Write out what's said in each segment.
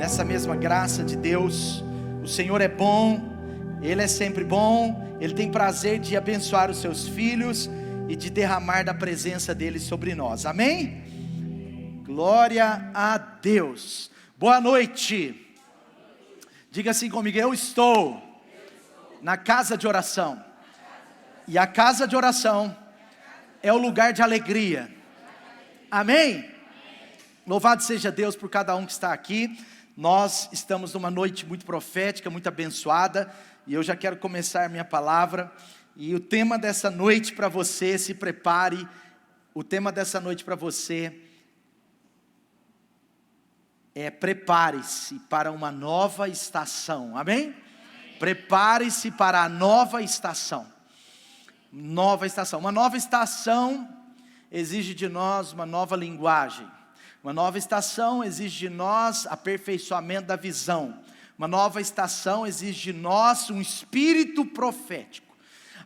nessa mesma graça de Deus. O Senhor é bom, Ele é sempre bom, Ele tem prazer de abençoar os seus filhos e de derramar da presença dEle sobre nós, amém? Glória a Deus. Boa noite. Diga assim comigo: eu estou na casa de oração. E a casa de oração é o lugar de alegria, amém? Louvado seja Deus por cada um que está aqui. Nós estamos numa noite muito profética, muito abençoada, e eu já quero começar minha palavra. E o tema dessa noite para você, se prepare, o tema dessa noite para você é: prepare-se para uma nova estação, amém? Prepare-se para a nova estação. Nova estação. Uma nova estação exige de nós uma nova linguagem. Uma nova estação exige de nós aperfeiçoamento da visão. Uma nova estação exige de nós um espírito profético.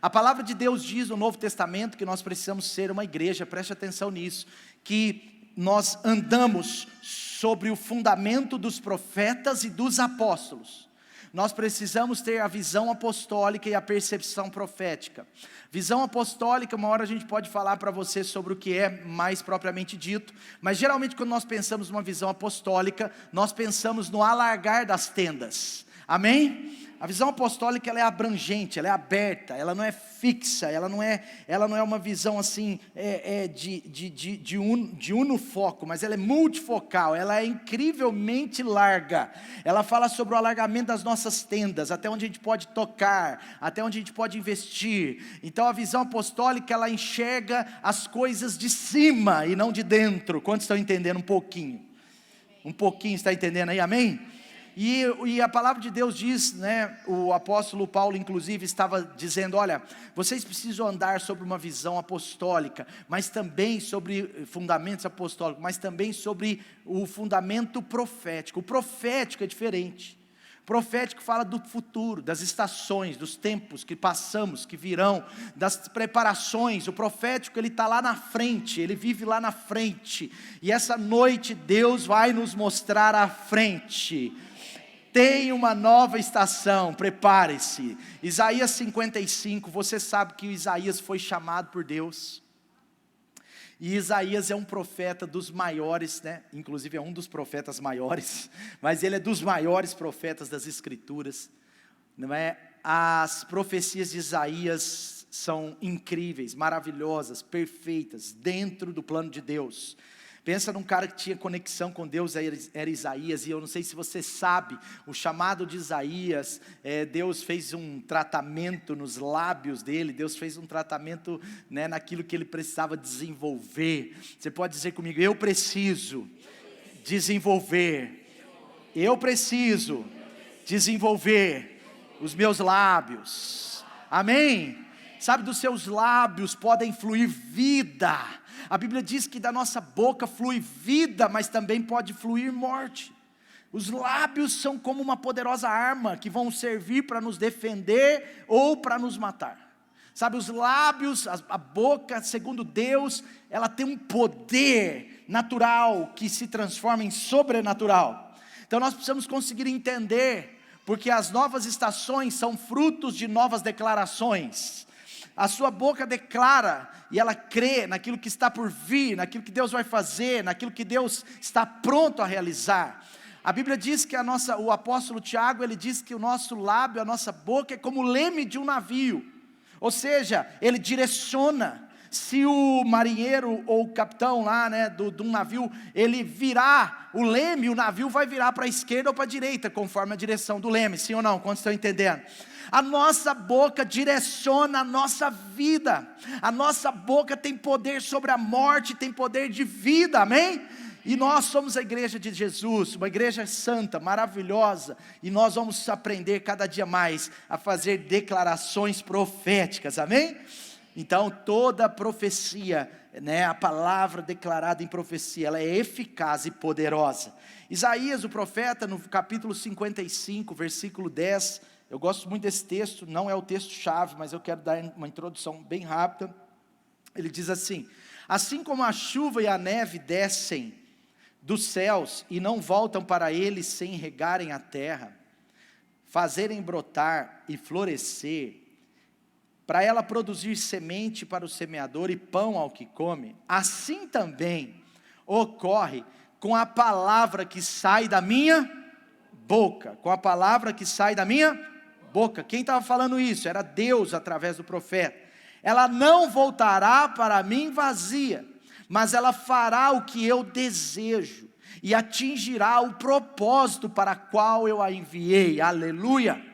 A palavra de Deus diz no Novo Testamento que nós precisamos ser uma igreja, preste atenção nisso, que nós andamos sobre o fundamento dos profetas e dos apóstolos. Nós precisamos ter a visão apostólica e a percepção profética. Visão apostólica, uma hora a gente pode falar para você sobre o que é mais propriamente dito, mas geralmente quando nós pensamos numa visão apostólica, nós pensamos no alargar das tendas, amém? A visão apostólica, ela é abrangente, ela é aberta, ela não é fixa, ela não é uma visão assim, de unifoco, mas ela é multifocal, ela é incrivelmente larga. Ela fala sobre o alargamento das nossas tendas, até onde a gente pode tocar, até onde a gente pode investir. Então a visão apostólica, ela enxerga as coisas de cima e não de dentro. Quantos estão entendendo um pouquinho? Um pouquinho, está entendendo aí, amém? E a palavra de Deus diz, né, o apóstolo Paulo inclusive estava dizendo: olha, vocês precisam andar sobre uma visão apostólica, mas também sobre fundamentos apostólicos, mas também sobre o fundamento profético. O profético é diferente. O profético fala do futuro, das estações, dos tempos que passamos, que virão, das preparações. O profético, ele está lá na frente, ele vive lá na frente, e essa noite Deus vai nos mostrar a frente. Tem uma nova estação, prepare-se. Isaías 55, você sabe que Isaías foi chamado por Deus. E Isaías é um profeta dos maiores, né? Inclusive é um dos profetas maiores, mas ele é dos maiores profetas das Escrituras, não é? As profecias de Isaías são incríveis, maravilhosas, perfeitas, dentro do plano de Deus. Pensa num cara que tinha conexão com Deus, era Isaías, e eu não sei se você sabe, o chamado de Isaías, Deus fez um tratamento nos lábios dele, Deus fez um tratamento, né, naquilo que ele precisava desenvolver. Você pode dizer comigo: eu preciso desenvolver, eu preciso desenvolver os meus lábios, amém? Sabe, dos seus lábios podem fluir vida. A Bíblia diz que da nossa boca flui vida, mas também pode fluir morte. Os lábios são como uma poderosa arma, que vão servir para nos defender ou para nos matar. Sabe, os lábios, a boca, segundo Deus, ela tem um poder natural, que se transforma em sobrenatural. Então nós precisamos conseguir entender, porque as novas estações são frutos de novas declarações. A sua boca declara e ela crê naquilo que está por vir, naquilo que Deus vai fazer, naquilo que Deus está pronto a realizar. A Bíblia diz que o apóstolo Tiago, ele diz que o nosso lábio, a nossa boca é como o leme de um navio. Ou seja, ele direciona. Se o marinheiro ou o capitão lá, né, de um navio, ele virar o leme, o navio vai virar para a esquerda ou para a direita, conforme a direção do leme, sim ou não? Quantos estão entendendo? A nossa boca direciona a nossa vida. A nossa boca tem poder sobre a morte, tem poder de vida, amém? E nós somos a igreja de Jesus, uma igreja santa, maravilhosa, e nós vamos aprender cada dia mais a fazer declarações proféticas, amém? Então toda profecia, né, a palavra declarada em profecia, ela é eficaz e poderosa. Isaías, o profeta, no capítulo 55, versículo 10, eu gosto muito desse texto, não é o texto-chave, mas eu quero dar uma introdução bem rápida. Ele diz assim: assim como a chuva e a neve descem dos céus e não voltam para ele sem regarem a terra, fazerem brotar e florescer, para ela produzir semente para o semeador e pão ao que come, assim também ocorre com a palavra que sai da minha boca, com a palavra que sai da minha boca. Quem estava falando isso? Era Deus através do profeta. Ela não voltará para mim vazia, mas ela fará o que eu desejo, e atingirá o propósito para qual eu a enviei. Aleluia!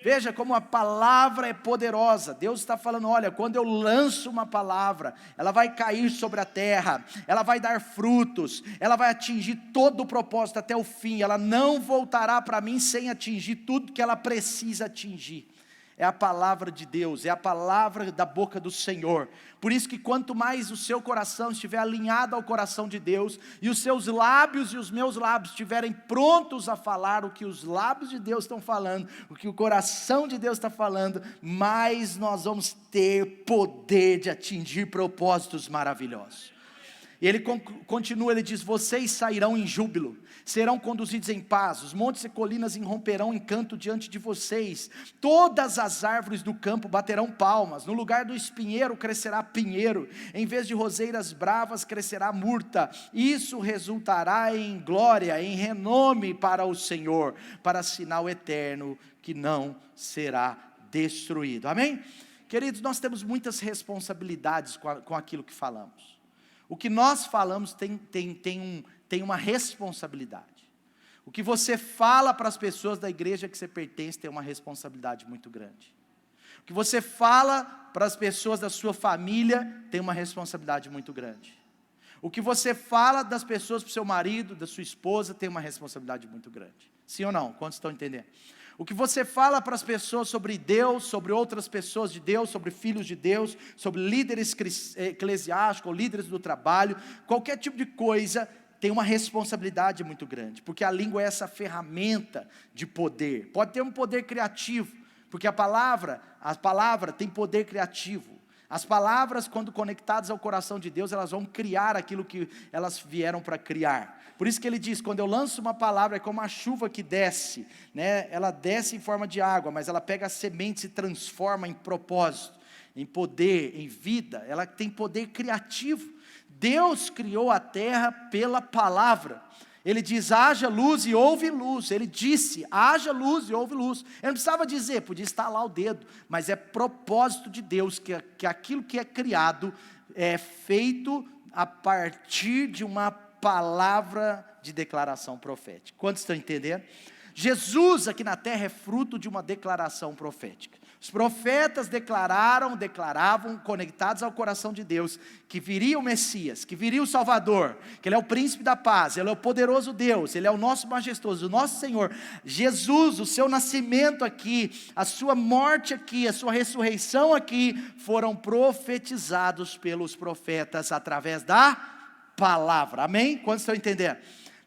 Veja como a palavra é poderosa. Deus está falando, olha, quando eu lanço uma palavra, ela vai cair sobre a terra, ela vai dar frutos, ela vai atingir todo o propósito até o fim, ela não voltará para mim sem atingir tudo que ela precisa atingir. É a palavra de Deus, é a palavra da boca do Senhor. Por isso que quanto mais o seu coração estiver alinhado ao coração de Deus, e os seus lábios e os meus lábios estiverem prontos a falar o que os lábios de Deus estão falando, o que o coração de Deus está falando, mais nós vamos ter poder de atingir propósitos maravilhosos. E ele continua, ele diz, vocês sairão em júbilo, serão conduzidos em paz, os montes e colinas irromperão em canto diante de vocês, todas as árvores do campo baterão palmas, no lugar do espinheiro crescerá pinheiro, em vez de roseiras bravas crescerá murta, isso resultará em glória, em renome para o Senhor, para sinal eterno que não será destruído. Amém? Queridos, nós temos muitas responsabilidades com aquilo que falamos. O que nós falamos tem uma responsabilidade. O que você fala para as pessoas da igreja que você pertence tem uma responsabilidade muito grande. O que você fala para as pessoas da sua família tem uma responsabilidade muito grande. O que você fala das pessoas para o seu marido, da sua esposa, tem uma responsabilidade muito grande. Sim ou não? Quantos estão entendendo? O que você fala para as pessoas sobre Deus, sobre outras pessoas de Deus, sobre filhos de Deus, sobre líderes eclesiásticos, ou líderes do trabalho, qualquer tipo de coisa, tem uma responsabilidade muito grande, porque a língua é essa ferramenta de poder. Pode ter um poder criativo, porque a palavra tem poder criativo. As palavras, quando conectadas ao coração de Deus, elas vão criar aquilo que elas vieram para criar. Por isso que ele diz, quando eu lanço uma palavra, é como a chuva que desce, né? Ela desce em forma de água, mas ela pega a semente e se transforma em propósito, em poder, em vida. Ela tem poder criativo. Deus criou a terra pela palavra. Ele diz, haja luz e houve luz. Ele disse, haja luz e houve luz. Ele não precisava dizer, podia estalar o dedo, mas é propósito de Deus, que aquilo que é criado é feito a partir de uma palavra de declaração profética. Quantos estão entendendo? Jesus aqui na terra é fruto de uma declaração profética. Os profetas declaravam, conectados ao coração de Deus, que viria o Messias, que viria o Salvador, que Ele é o príncipe da paz, Ele é o poderoso Deus, Ele é o nosso majestoso, o nosso Senhor. Jesus, o seu nascimento aqui, a sua morte aqui, a sua ressurreição aqui, foram profetizados pelos profetas através da palavra. Amém? Quantos estão entendendo?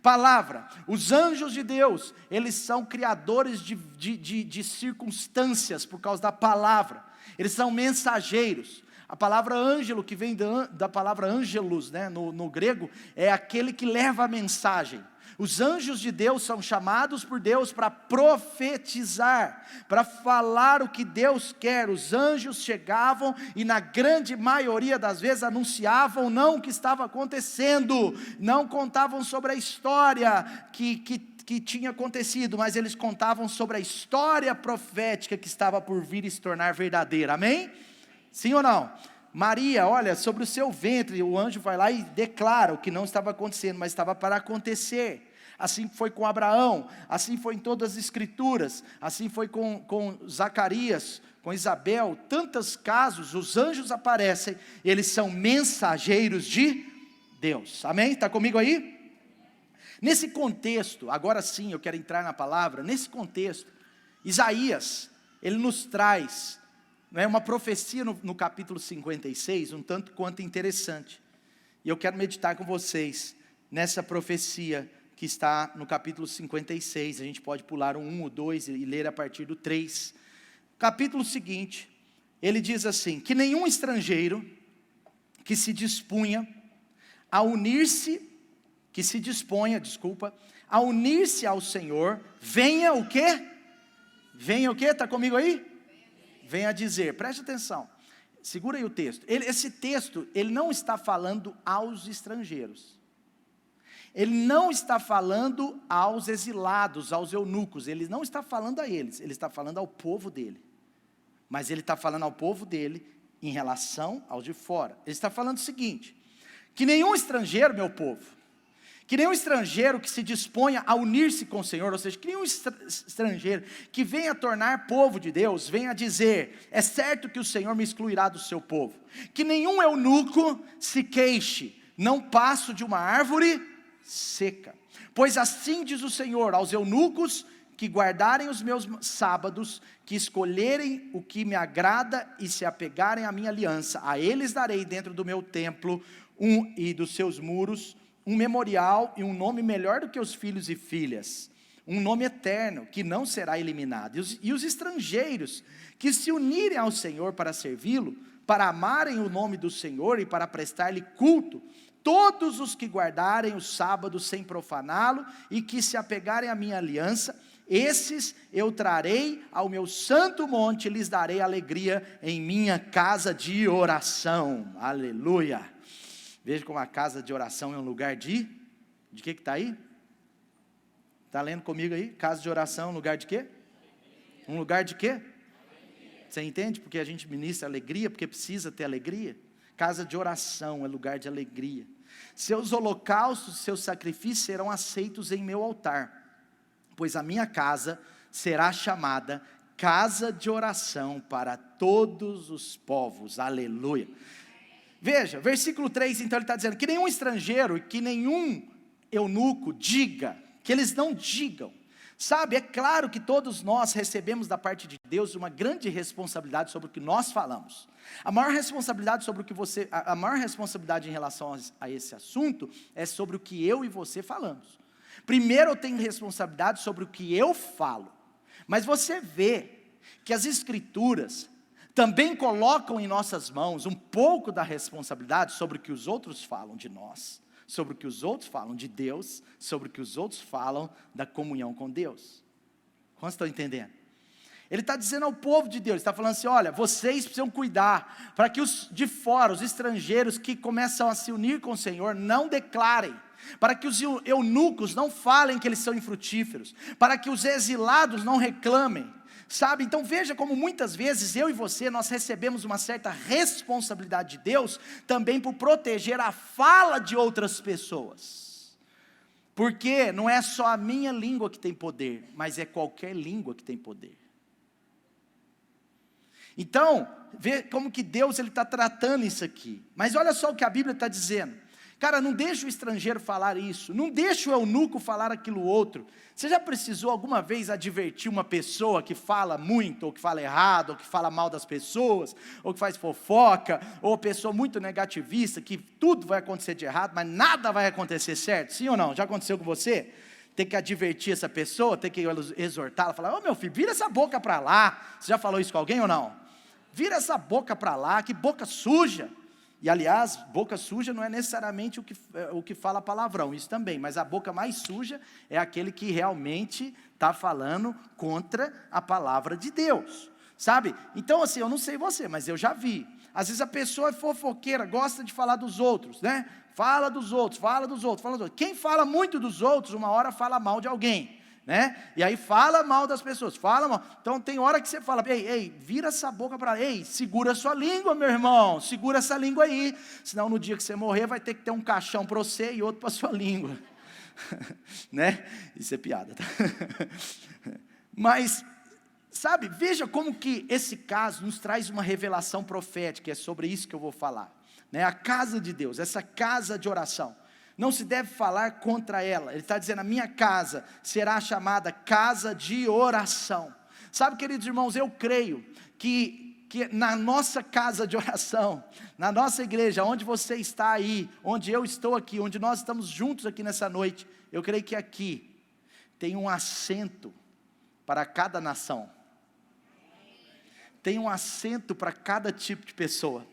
Palavra. Os anjos de Deus, eles são criadores de circunstâncias por causa da palavra. Eles são mensageiros. A palavra ângelo, que vem da palavra ângelos, né, no grego, é aquele que leva a mensagem. Os anjos de Deus são chamados por Deus para profetizar, para falar o que Deus quer. Os anjos chegavam e na grande maioria das vezes anunciavam não o que estava acontecendo, não contavam sobre a história que tinha acontecido, mas eles contavam sobre a história profética que estava por vir e se tornar verdadeira. Amém? Sim ou não? Maria, olha, sobre o seu ventre, o anjo vai lá e declara o que não estava acontecendo, mas estava para acontecer. Assim foi com Abraão, assim foi em todas as escrituras, assim foi com Zacarias, com Isabel, tantos casos, os anjos aparecem, eles são mensageiros de Deus. Amém? Está comigo aí? Nesse contexto, agora sim eu quero entrar na palavra, nesse contexto, Isaías, ele nos traz uma profecia no capítulo 56, um tanto quanto interessante, e eu quero meditar com vocês nessa profecia que está no capítulo 56, a gente pode pular o 1, o 2 e ler a partir do 3, capítulo seguinte, ele diz assim, que nenhum estrangeiro que se dispunha a unir-se, que se disponha, a unir-se ao Senhor, venha o quê? Venha o quê? Está comigo aí? Venha dizer, preste atenção, segura aí o texto. Esse texto, ele não está falando aos estrangeiros. Ele não está falando aos exilados, aos eunucos, ele não está falando a eles, ele está falando ao povo dele. Mas ele está falando ao povo dele em relação aos de fora. Ele está falando o seguinte, que nenhum estrangeiro, meu povo, que nenhum estrangeiro que se disponha a unir-se com o Senhor, ou seja, que nenhum estrangeiro que venha tornar povo de Deus, venha dizer, é certo que o Senhor me excluirá do seu povo. Que nenhum eunuco se queixe, não passo de uma árvore seca. Pois assim diz o Senhor aos eunucos que guardarem os meus sábados, que escolherem o que me agrada e se apegarem à minha aliança, a eles darei dentro do meu templo e dos seus muros, um memorial e um nome melhor do que os filhos e filhas, um nome eterno, que não será eliminado. E os estrangeiros que se unirem ao Senhor para servi-lo, para amarem o nome do Senhor e para prestar-lhe culto, todos os que guardarem o sábado sem profaná-lo e que se apegarem à minha aliança, esses eu trarei ao meu santo monte e lhes darei alegria em minha casa de oração. Aleluia. Veja como a casa de oração é um lugar de que está aí? Está lendo comigo aí? Casa de oração é um lugar de quê? Um lugar de quê? Você entende? Porque a gente ministra alegria, porque precisa ter alegria. Casa de oração é lugar de alegria. Seus holocaustos, seus sacrifícios serão aceitos em meu altar, pois a minha casa será chamada casa de oração para todos os povos. Aleluia. Veja, versículo 3, então ele está dizendo, que nenhum estrangeiro, que nenhum eunuco diga, que eles não digam. Sabe, é claro que todos nós recebemos da parte de Deus uma grande responsabilidade sobre o que nós falamos. A maior responsabilidade a maior responsabilidade em relação a esse assunto é sobre o que eu e você falamos. Primeiro eu tenho responsabilidade sobre o que eu falo. Mas você vê que as Escrituras também colocam em nossas mãos um pouco da responsabilidade sobre o que os outros falam de nós, sobre o que os outros falam de Deus, sobre o que os outros falam da comunhão com Deus. Quantos estão entendendo? Ele está dizendo ao povo de Deus, ele está falando assim, olha, vocês precisam cuidar, para que os de fora, os estrangeiros que começam a se unir com o Senhor, não declarem, para que os eunucos não falem que eles são infrutíferos, para que os exilados não reclamem, sabe? Então veja como muitas vezes eu e você, nós recebemos uma certa responsabilidade de Deus, também por proteger a fala de outras pessoas, porque não é só a minha língua que tem poder, mas é qualquer língua que tem poder. Então, vê como que Deus está tratando isso aqui, mas olha só o que a Bíblia está dizendo, cara, não deixa o estrangeiro falar isso, não deixa o eunuco falar aquilo outro. Você já precisou alguma vez advertir uma pessoa que fala muito, ou que fala errado, ou que fala mal das pessoas, ou que faz fofoca, ou pessoa muito negativista, que tudo vai acontecer de errado, mas nada vai acontecer certo, sim ou não? Já aconteceu com você? Tem que advertir essa pessoa, tem que exortá-la, falar, ô meu filho, vira essa boca para lá. Você já falou isso com alguém ou não? Vira essa boca para lá, que boca suja. E aliás, boca suja não é necessariamente o que fala palavrão, isso também, mas a boca mais suja é aquele que realmente está falando contra a palavra de Deus, sabe? Então assim, eu não sei você, mas eu já vi, às vezes a pessoa é fofoqueira, gosta de falar dos outros, né? Fala dos outros, fala dos outros, fala dos outros. Quem fala muito dos outros, uma hora fala mal de alguém, né? E aí fala mal das pessoas, fala mal. Então tem hora que você fala, ei, vira essa boca para lá, ei, segura a sua língua, meu irmão, segura essa língua aí, senão no dia que você morrer vai ter que ter um caixão para você e outro para sua língua, né? Isso é piada, tá? Mas, sabe, veja como que esse caso nos traz uma revelação profética, é sobre isso que eu vou falar, né? A casa de Deus, essa casa de oração, não se deve falar contra ela. Ele está dizendo, a minha casa será chamada casa de oração. Sabe, queridos irmãos, eu creio que na nossa casa de oração, na nossa igreja, onde você está aí, onde eu estou aqui, onde nós estamos juntos aqui nessa noite, eu creio que aqui tem um assento para cada nação, tem um assento para cada tipo de pessoa,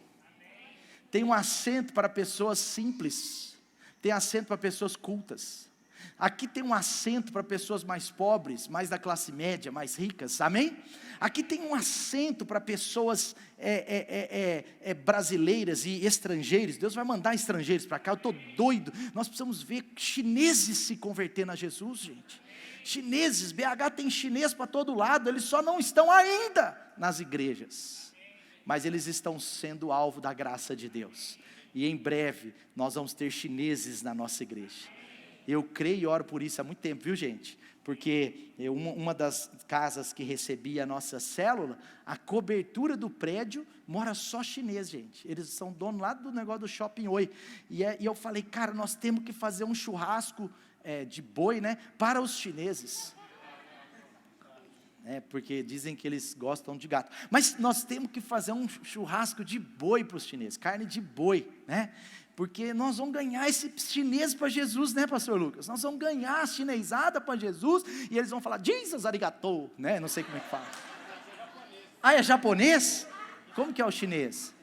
tem um assento para pessoas simples, tem assento para pessoas cultas. Aqui tem um assento para pessoas mais pobres, mais da classe média, mais ricas, amém? Aqui tem um assento para pessoas brasileiras e estrangeiros. Deus vai mandar estrangeiros para cá, eu estou doido. Nós precisamos ver chineses se convertendo a Jesus, gente. Chineses, BH tem chinês para todo lado, eles só não estão ainda nas igrejas, mas eles estão sendo alvo da graça de Deus. E em breve nós vamos ter chineses na nossa igreja. Eu creio e oro por isso há muito tempo, viu, gente? Porque uma das casas que recebia a nossa célula, a cobertura do prédio mora só chinês, gente. Eles são donos lá do negócio do Shopping Oi. E eu falei, cara, nós temos que fazer um churrasco de boi, né, para os chineses. Porque dizem que eles gostam de gato. Mas nós temos que fazer um churrasco de boi para os chineses, carne de boi, né? Porque nós vamos ganhar esse chinês para Jesus, né, pastor Lucas? Nós vamos ganhar a chinesada para Jesus, e eles vão falar, Jesus arigatou, né? Não sei como é que fala. É japonês? Como que é o chinês?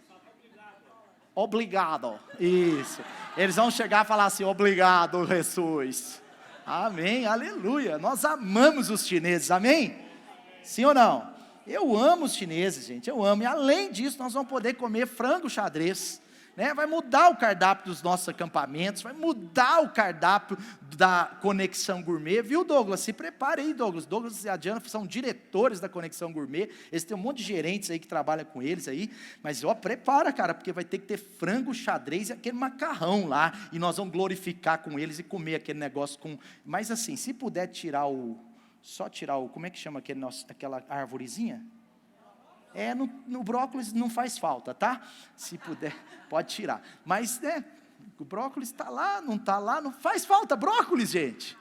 Obrigado, isso. Eles vão chegar e falar assim, obrigado, Jesus. Amém, aleluia. Nós amamos os chineses, amém? Sim ou não? Eu amo os chineses, gente, eu amo. E além disso, nós vamos poder comer frango xadrez, né? Vai mudar o cardápio dos nossos acampamentos, vai mudar o cardápio da Conexão Gourmet, viu, Douglas? Se prepare aí, Douglas. Douglas e a Diana são diretores da Conexão Gourmet, eles têm um monte de gerentes aí que trabalham com eles aí, mas prepara, cara, porque vai ter que ter frango xadrez e aquele macarrão lá, e nós vamos glorificar com eles e comer aquele negócio com... Mas assim, se puder só tirar o, como é que chama aquela arvorezinha? No brócolis não faz falta, tá? Se puder, pode tirar. Mas, o brócolis está lá, não faz falta brócolis, gente.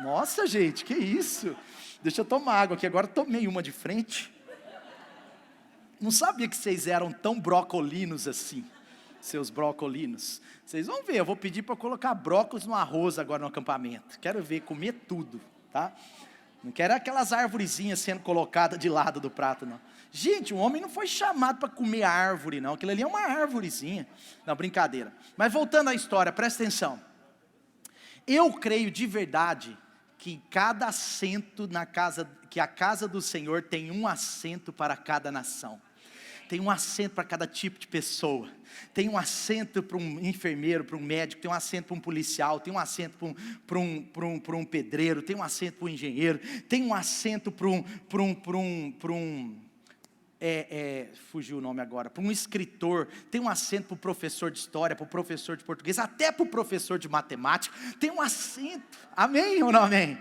Nossa, gente, que isso? Deixa eu tomar água aqui, agora tomei uma de frente. Não sabia que vocês eram tão brocolinos assim, seus brocolinos. Vocês vão ver, eu vou pedir para colocar brócolis no arroz agora no acampamento. Quero ver, comer tudo, tá? Não quero aquelas arvorezinhas sendo colocadas de lado do prato, não. Gente, o homem não foi chamado para comer árvore, não. Aquilo ali é uma árvorezinha. Não, brincadeira. Mas voltando à história, presta atenção. Eu creio de verdade que cada assento que a casa do Senhor tem um assento para cada nação. Tem um assento para cada tipo de pessoa. Tem um assento para um enfermeiro, para um médico, tem um assento para um policial, tem um assento para um pedreiro, tem um assento para um engenheiro, tem um assento fugiu o nome agora, para um escritor, tem um assento para o professor de história, para o professor de português, até para o professor de matemática, tem um assento, amém ou não amém?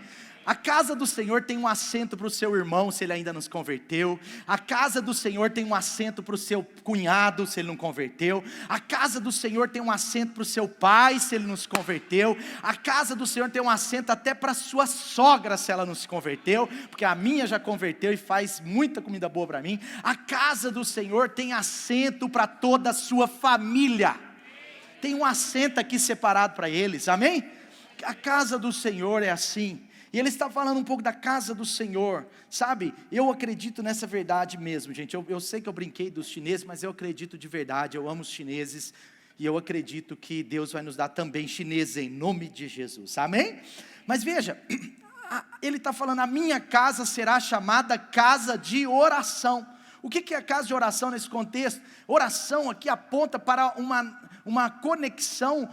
A casa do Senhor tem um assento para o seu irmão, se ele ainda não se converteu. A casa do Senhor tem um assento para o seu cunhado, se ele não converteu. A casa do Senhor tem um assento para o seu pai, se ele não se converteu. A casa do Senhor tem um assento até para a sua sogra, se ela não se converteu, porque a minha já converteu e faz muita comida boa para mim. A casa do Senhor tem assento para toda a sua família. Tem um assento aqui separado para eles, amém? A casa do Senhor é assim. E ele está falando um pouco da casa do Senhor, sabe? Eu acredito nessa verdade mesmo, gente. Eu sei que eu brinquei dos chineses, mas eu acredito de verdade, eu amo os chineses. E eu acredito que Deus vai nos dar também chineses em nome de Jesus, amém? Mas veja, ele está falando, a minha casa será chamada casa de oração. O que é a casa de oração nesse contexto? Oração aqui aponta para uma conexão,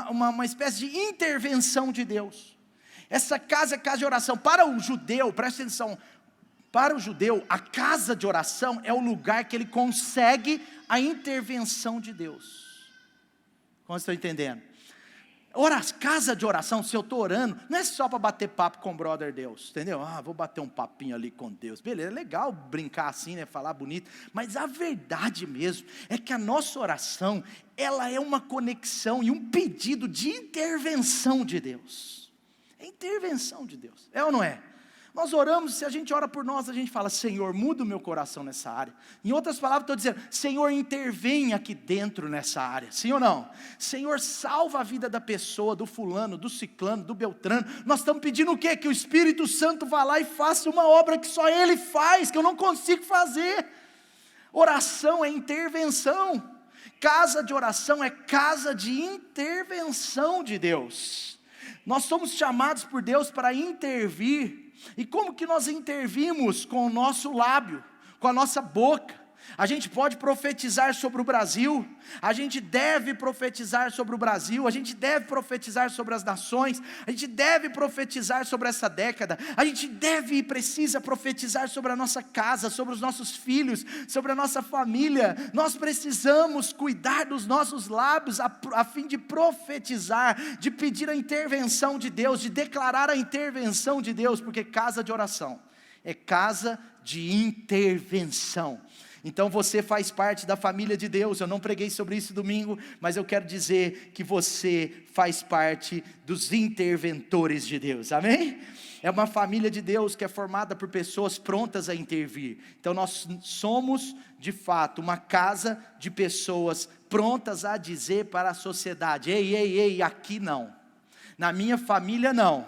uma espécie de intervenção de Deus. Essa casa é casa de oração. Para o judeu, presta atenção, para o judeu, a casa de oração é o lugar que ele consegue a intervenção de Deus. Como vocês estão entendendo? Casa de oração, se eu estou orando, não é só para bater papo com o brother Deus, entendeu? Vou bater um papinho ali com Deus, beleza, é legal brincar assim, né, falar bonito, mas a verdade mesmo, é que a nossa oração, ela é uma conexão e um pedido de intervenção de Deus. É intervenção de Deus, é ou não é? Nós oramos, se a gente ora por nós, a gente fala, Senhor, muda o meu coração nessa área. Em outras palavras, estou dizendo, Senhor, intervém aqui dentro nessa área, sim ou não? Senhor, salva a vida da pessoa, do fulano, do ciclano, do beltrano. Nós estamos pedindo o quê? Que o Espírito Santo vá lá e faça uma obra que só Ele faz, que eu não consigo fazer. Oração é intervenção. Casa de oração é casa de intervenção de Deus. Nós somos chamados por Deus para intervir. E como que nós intervimos? Com o nosso lábio, com a nossa boca. A gente pode profetizar sobre o Brasil, a gente deve profetizar sobre o Brasil, a gente deve profetizar sobre as nações, a gente deve profetizar sobre essa década, a gente deve e precisa profetizar sobre a nossa casa, sobre os nossos filhos, sobre a nossa família. Nós precisamos cuidar dos nossos lábios a fim de profetizar, de pedir a intervenção de Deus, de declarar a intervenção de Deus, porque casa de oração é casa de intervenção. Então você faz parte da família de Deus. Eu não preguei sobre isso domingo, mas eu quero dizer que você faz parte dos interventores de Deus, amém? É uma família de Deus que é formada por pessoas prontas a intervir. Então nós somos, de fato, uma casa de pessoas prontas a dizer para a sociedade: ei, aqui não, na minha família não,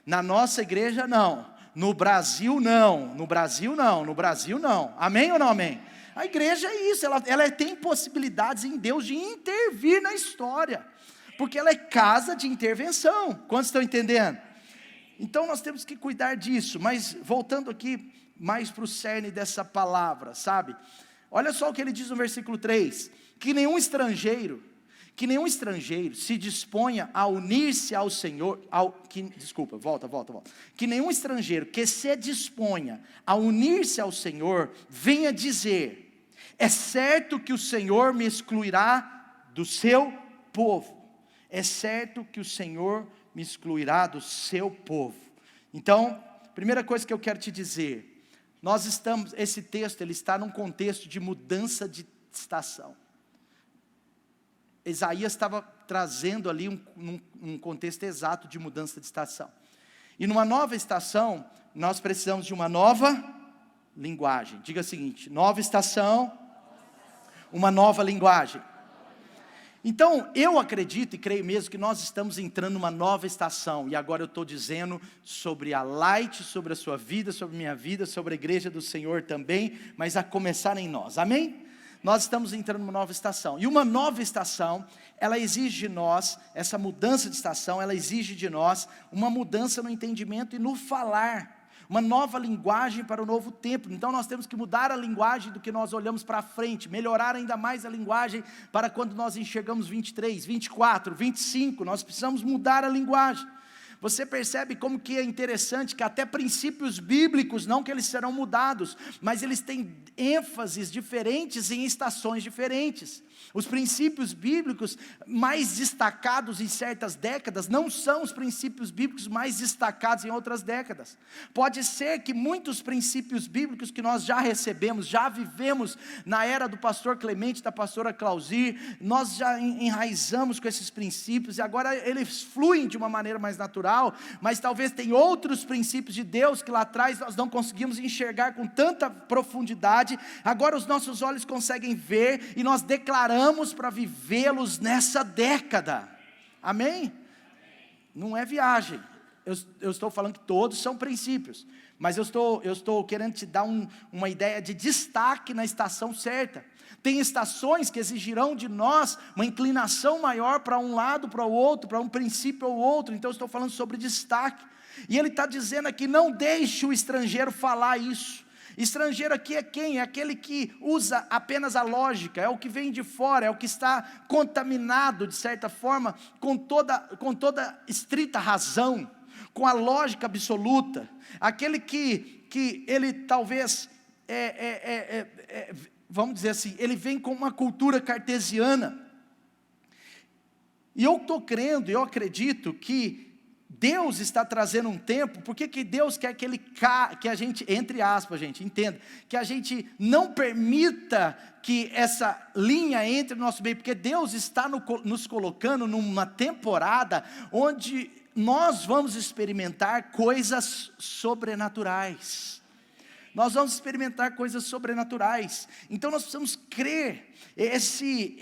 na nossa igreja não, no Brasil não, no Brasil não, no Brasil não. Amém ou não amém? A igreja é isso, ela tem possibilidades em Deus de intervir na história, porque ela é casa de intervenção. Quantos estão entendendo? Então nós temos que cuidar disso. Mas voltando aqui mais para o cerne dessa palavra, sabe? Olha só o que ele diz no versículo 3, que nenhum estrangeiro se disponha a unir-se ao Senhor, que nenhum estrangeiro que se disponha a unir-se ao Senhor, venha dizer: é certo que o Senhor me excluirá do seu povo. É certo que o Senhor me excluirá do seu povo. Então, primeira coisa que eu quero te dizer, esse texto ele está num contexto de mudança de estação. Isaías estava trazendo ali um contexto exato de mudança de estação. E numa nova estação, nós precisamos de uma nova linguagem. Diga o seguinte: nova estação, uma nova linguagem. Então, eu acredito e creio mesmo que nós estamos entrando numa nova estação. E agora eu estou dizendo sobre a Light, sobre a sua vida, sobre a minha vida, sobre a igreja do Senhor também, mas a começar em nós, amém? Nós estamos entrando numa nova estação, e uma nova estação, ela exige de nós, essa mudança de estação, ela exige de nós uma mudança no entendimento e no falar, uma nova linguagem para o novo tempo. Então nós temos que mudar a linguagem do que nós olhamos para frente, melhorar ainda mais a linguagem para quando nós enxergamos 23, 24, 25, nós precisamos mudar a linguagem. Você percebe como que é interessante que até princípios bíblicos, não que eles serão mudados, mas eles têm ênfases diferentes em estações diferentes. Os princípios bíblicos mais destacados em certas décadas não são os princípios bíblicos mais destacados em outras décadas. Pode ser que muitos princípios bíblicos que nós já recebemos, já vivemos na era do pastor Clemente, da pastora Clausir, nós já enraizamos com esses princípios e agora eles fluem de uma maneira mais natural, mas talvez tem outros princípios de Deus que lá atrás nós não conseguimos enxergar com tanta profundidade, agora os nossos olhos conseguem ver e nós declaramos para vivê-los nessa década, amém? Não é viagem, eu estou falando que todos são princípios, mas eu estou querendo te dar uma ideia de destaque na estação certa. Tem estações que exigirão de nós uma inclinação maior para um lado, para o outro, para um princípio ou outro. Então eu estou falando sobre destaque, e ele está dizendo aqui: não deixe o estrangeiro falar isso. Estrangeiro aqui é quem? É aquele que usa apenas a lógica, é o que vem de fora, é o que está contaminado de certa forma com toda estrita razão, com a lógica absoluta, aquele que ele talvez, vamos dizer assim, ele vem com uma cultura cartesiana. E eu estou crendo, eu acredito que Deus está trazendo um tempo. Por que Deus quer que a gente, entre aspas, gente, entenda, que a gente não permita que essa linha entre no nosso meio, porque Deus está nos colocando numa temporada onde nós vamos experimentar coisas sobrenaturais. Nós vamos experimentar coisas sobrenaturais. Então nós precisamos crer. Esse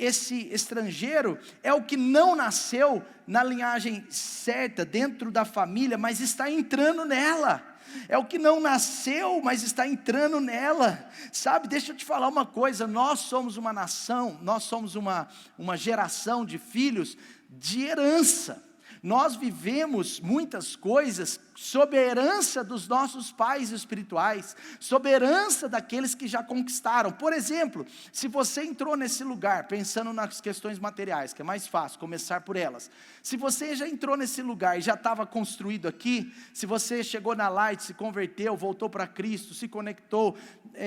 estrangeiro é o que não nasceu na linhagem certa, dentro da família, mas está entrando nela. é o que não nasceu, mas está entrando nela, sabe? Deixa eu te falar uma coisa, nós somos uma nação, nós somos uma geração de filhos de herança. Nós vivemos muitas coisas sob a herança dos nossos pais espirituais, sob a herança daqueles que já conquistaram. Por exemplo, se você entrou nesse lugar, pensando nas questões materiais, que é mais fácil começar por elas. Se você já entrou nesse lugar e já estava construído aqui, se você chegou na Light, se converteu, voltou para Cristo, se conectou,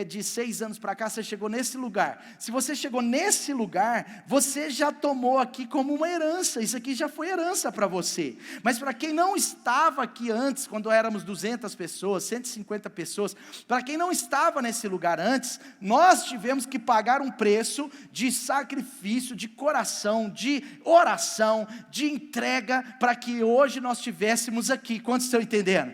de 6 anos para cá, você chegou nesse lugar. Se você chegou nesse lugar, você já tomou aqui como uma herança, isso aqui já foi herança para você. Mas para quem não estava aqui antes, quando éramos 200 pessoas, 150 pessoas, para quem não estava nesse lugar antes, nós tivemos que pagar um preço de sacrifício, de coração, de oração, de entrega, para que hoje nós estivéssemos aqui. Quantos estão entendendo?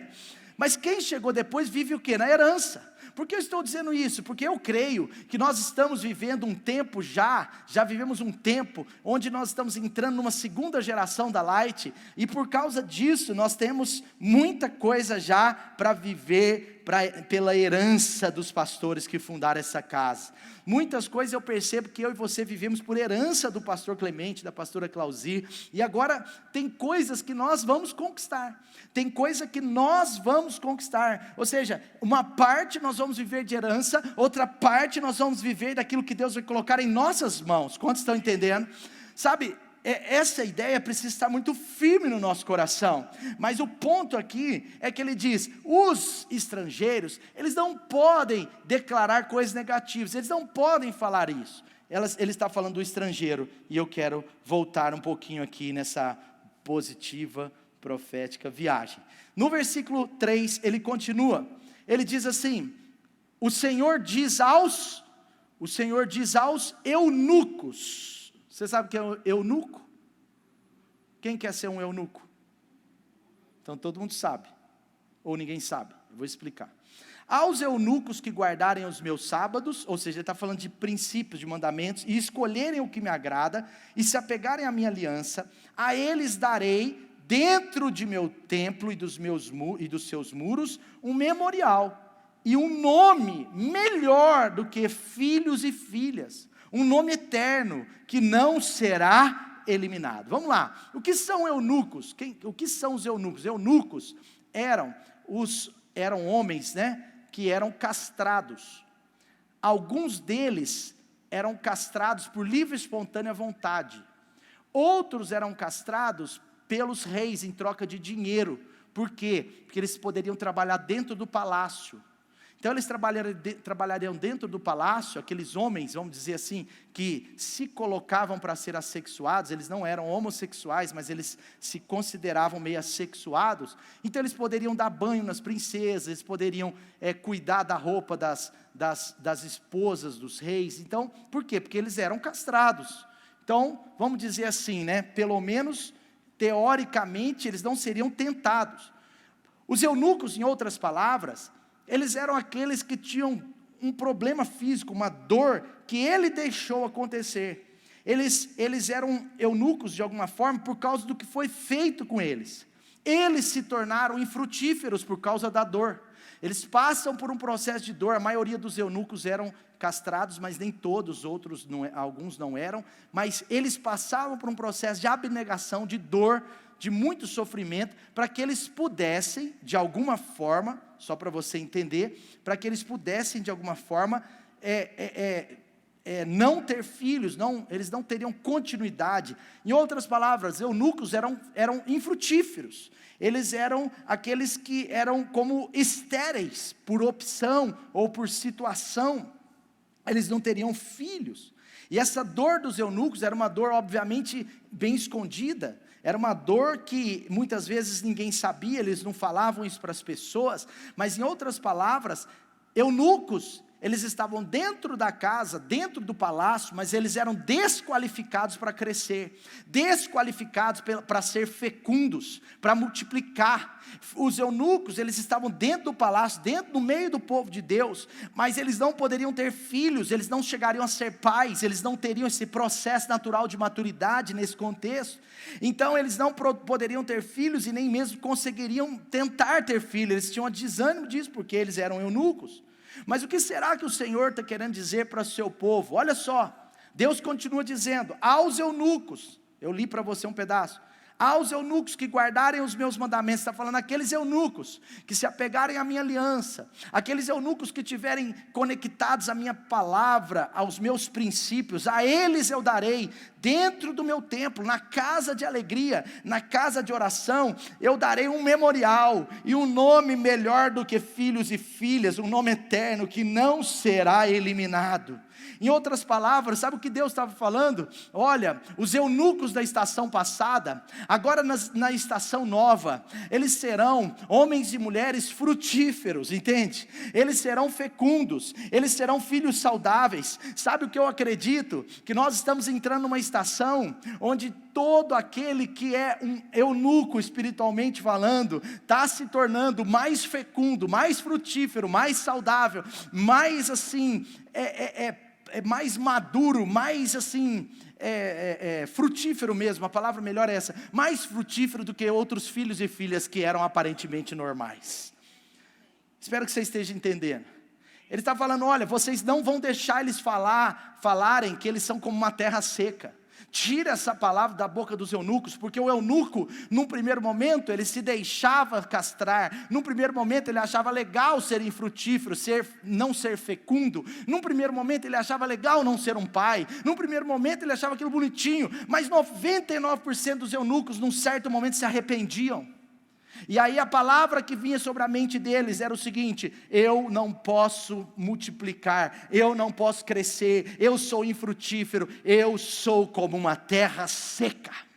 Mas quem chegou depois vive o quê? Na herança. Por que eu estou dizendo isso? Porque eu creio que nós estamos vivendo um tempo já vivemos um tempo onde nós estamos entrando numa segunda geração da Light, e por causa disso nós temos muita coisa já para viver pela herança dos pastores que fundaram essa casa. Muitas coisas eu percebo que eu e você vivemos por herança do pastor Clemente, da pastora Clauzir, e agora tem coisas que nós vamos conquistar, tem coisa que nós vamos conquistar, ou seja, uma parte nós vamos viver de herança, outra parte nós vamos viver daquilo que Deus vai colocar em nossas mãos. Quantos estão entendendo? Sabe, essa ideia precisa estar muito firme no nosso coração, mas o ponto aqui é que ele diz, os estrangeiros, eles não podem declarar coisas negativas, eles não podem falar isso. Ele está falando do estrangeiro, e eu quero voltar um pouquinho aqui nessa positiva, profética viagem. No versículo 3, ele continua, ele diz assim, o Senhor diz aos eunucos. Você sabe o que é um eunuco? Quem quer ser um eunuco? Então todo mundo sabe, ou ninguém sabe, eu vou explicar. Aos eunucos que guardarem os meus sábados, ou seja, ele está falando de princípios, de mandamentos, e escolherem o que me agrada, e se apegarem à minha aliança, a eles darei, dentro de meu templo e dos seus muros, um memorial, e um nome melhor do que filhos e filhas, um nome eterno, que não será eliminado. Vamos lá, o que são eunucos? O que são os eunucos? Eunucos eram homens, que eram castrados. Alguns deles eram castrados por livre e espontânea vontade. Outros eram castrados pelos reis em troca de dinheiro. Por quê? Porque eles poderiam trabalhar dentro do palácio. Então eles trabalhariam dentro do palácio, aqueles homens, vamos dizer assim, que se colocavam para ser assexuados, eles não eram homossexuais, mas eles se consideravam meio assexuados, então eles poderiam dar banho nas princesas, eles poderiam cuidar da roupa das esposas dos reis. Então, por quê? Porque eles eram castrados. Então, vamos dizer assim, pelo menos, teoricamente, eles não seriam tentados. Os eunucos, em outras palavras, eles eram aqueles que tinham um problema físico, uma dor que ele deixou acontecer. Eles eram eunucos de alguma forma por causa do que foi feito com eles. Eles se tornaram infrutíferos por causa da dor. Eles passam por um processo de dor. A maioria dos eunucos eram castrados, mas nem todos, alguns não eram. Mas eles passavam por um processo de abnegação, de dor, de muito sofrimento, para que eles pudessem, de alguma forma, só para você entender, para que eles pudessem, de alguma forma, não ter filhos, eles não teriam continuidade. Em outras palavras, eunucos eram infrutíferos. Eles eram aqueles que eram como estéreis, por opção ou por situação. Eles não teriam filhos. E essa dor dos eunucos era uma dor, obviamente, bem escondida. Era uma dor que muitas vezes ninguém sabia, eles não falavam isso para as pessoas. Mas em outras palavras, eunucos eles estavam dentro da casa, dentro do palácio, mas eles eram desqualificados para crescer, desqualificados para ser fecundos, para multiplicar. Os eunucos, eles estavam dentro do palácio, dentro do meio do povo de Deus, mas eles não poderiam ter filhos, eles não chegariam a ser pais, eles não teriam esse processo natural de maturidade nesse contexto. Então eles não poderiam ter filhos e nem mesmo conseguiriam tentar ter filhos, eles tinham desânimo disso, porque eles eram eunucos. Mas o que será que o Senhor está querendo dizer para o seu povo? Olha só, Deus continua dizendo, aos eunucos, eu li para você um pedaço, aos eunucos que guardarem os meus mandamentos, está falando aqueles eunucos que se apegarem à minha aliança, aqueles eunucos que estiverem conectados à minha palavra, aos meus princípios, a eles eu darei, dentro do meu templo, na casa de alegria, na casa de oração, eu darei um memorial, e um nome melhor do que filhos e filhas, um nome eterno que não será eliminado. Em outras palavras, sabe o que Deus estava falando? Olha, os eunucos da estação passada, agora na estação nova, eles serão homens e mulheres frutíferos, entende? Eles serão fecundos, eles serão filhos saudáveis. Sabe o que eu acredito? Que nós estamos entrando numa estação onde todo aquele que é um eunuco espiritualmente falando, está se tornando mais fecundo, mais frutífero, mais saudável, mais assim, mais maduro, mais assim, frutífero mesmo, a palavra melhor é essa, mais frutífero do que outros filhos e filhas que eram aparentemente normais. Espero que você esteja entendendo. Ele está falando, olha, vocês não vão deixar eles falarem que eles são como uma terra seca. Tira essa palavra da boca dos eunucos, porque o eunuco, num primeiro momento, ele se deixava castrar, num primeiro momento ele achava legal ser infrutífero, não ser fecundo, num primeiro momento ele achava legal não ser um pai, num primeiro momento ele achava aquilo bonitinho, mas 99% dos eunucos, num certo momento, se arrependiam. E aí a palavra que vinha sobre a mente deles era o seguinte: eu não posso multiplicar, eu não posso crescer, eu sou infrutífero, eu sou como uma terra seca.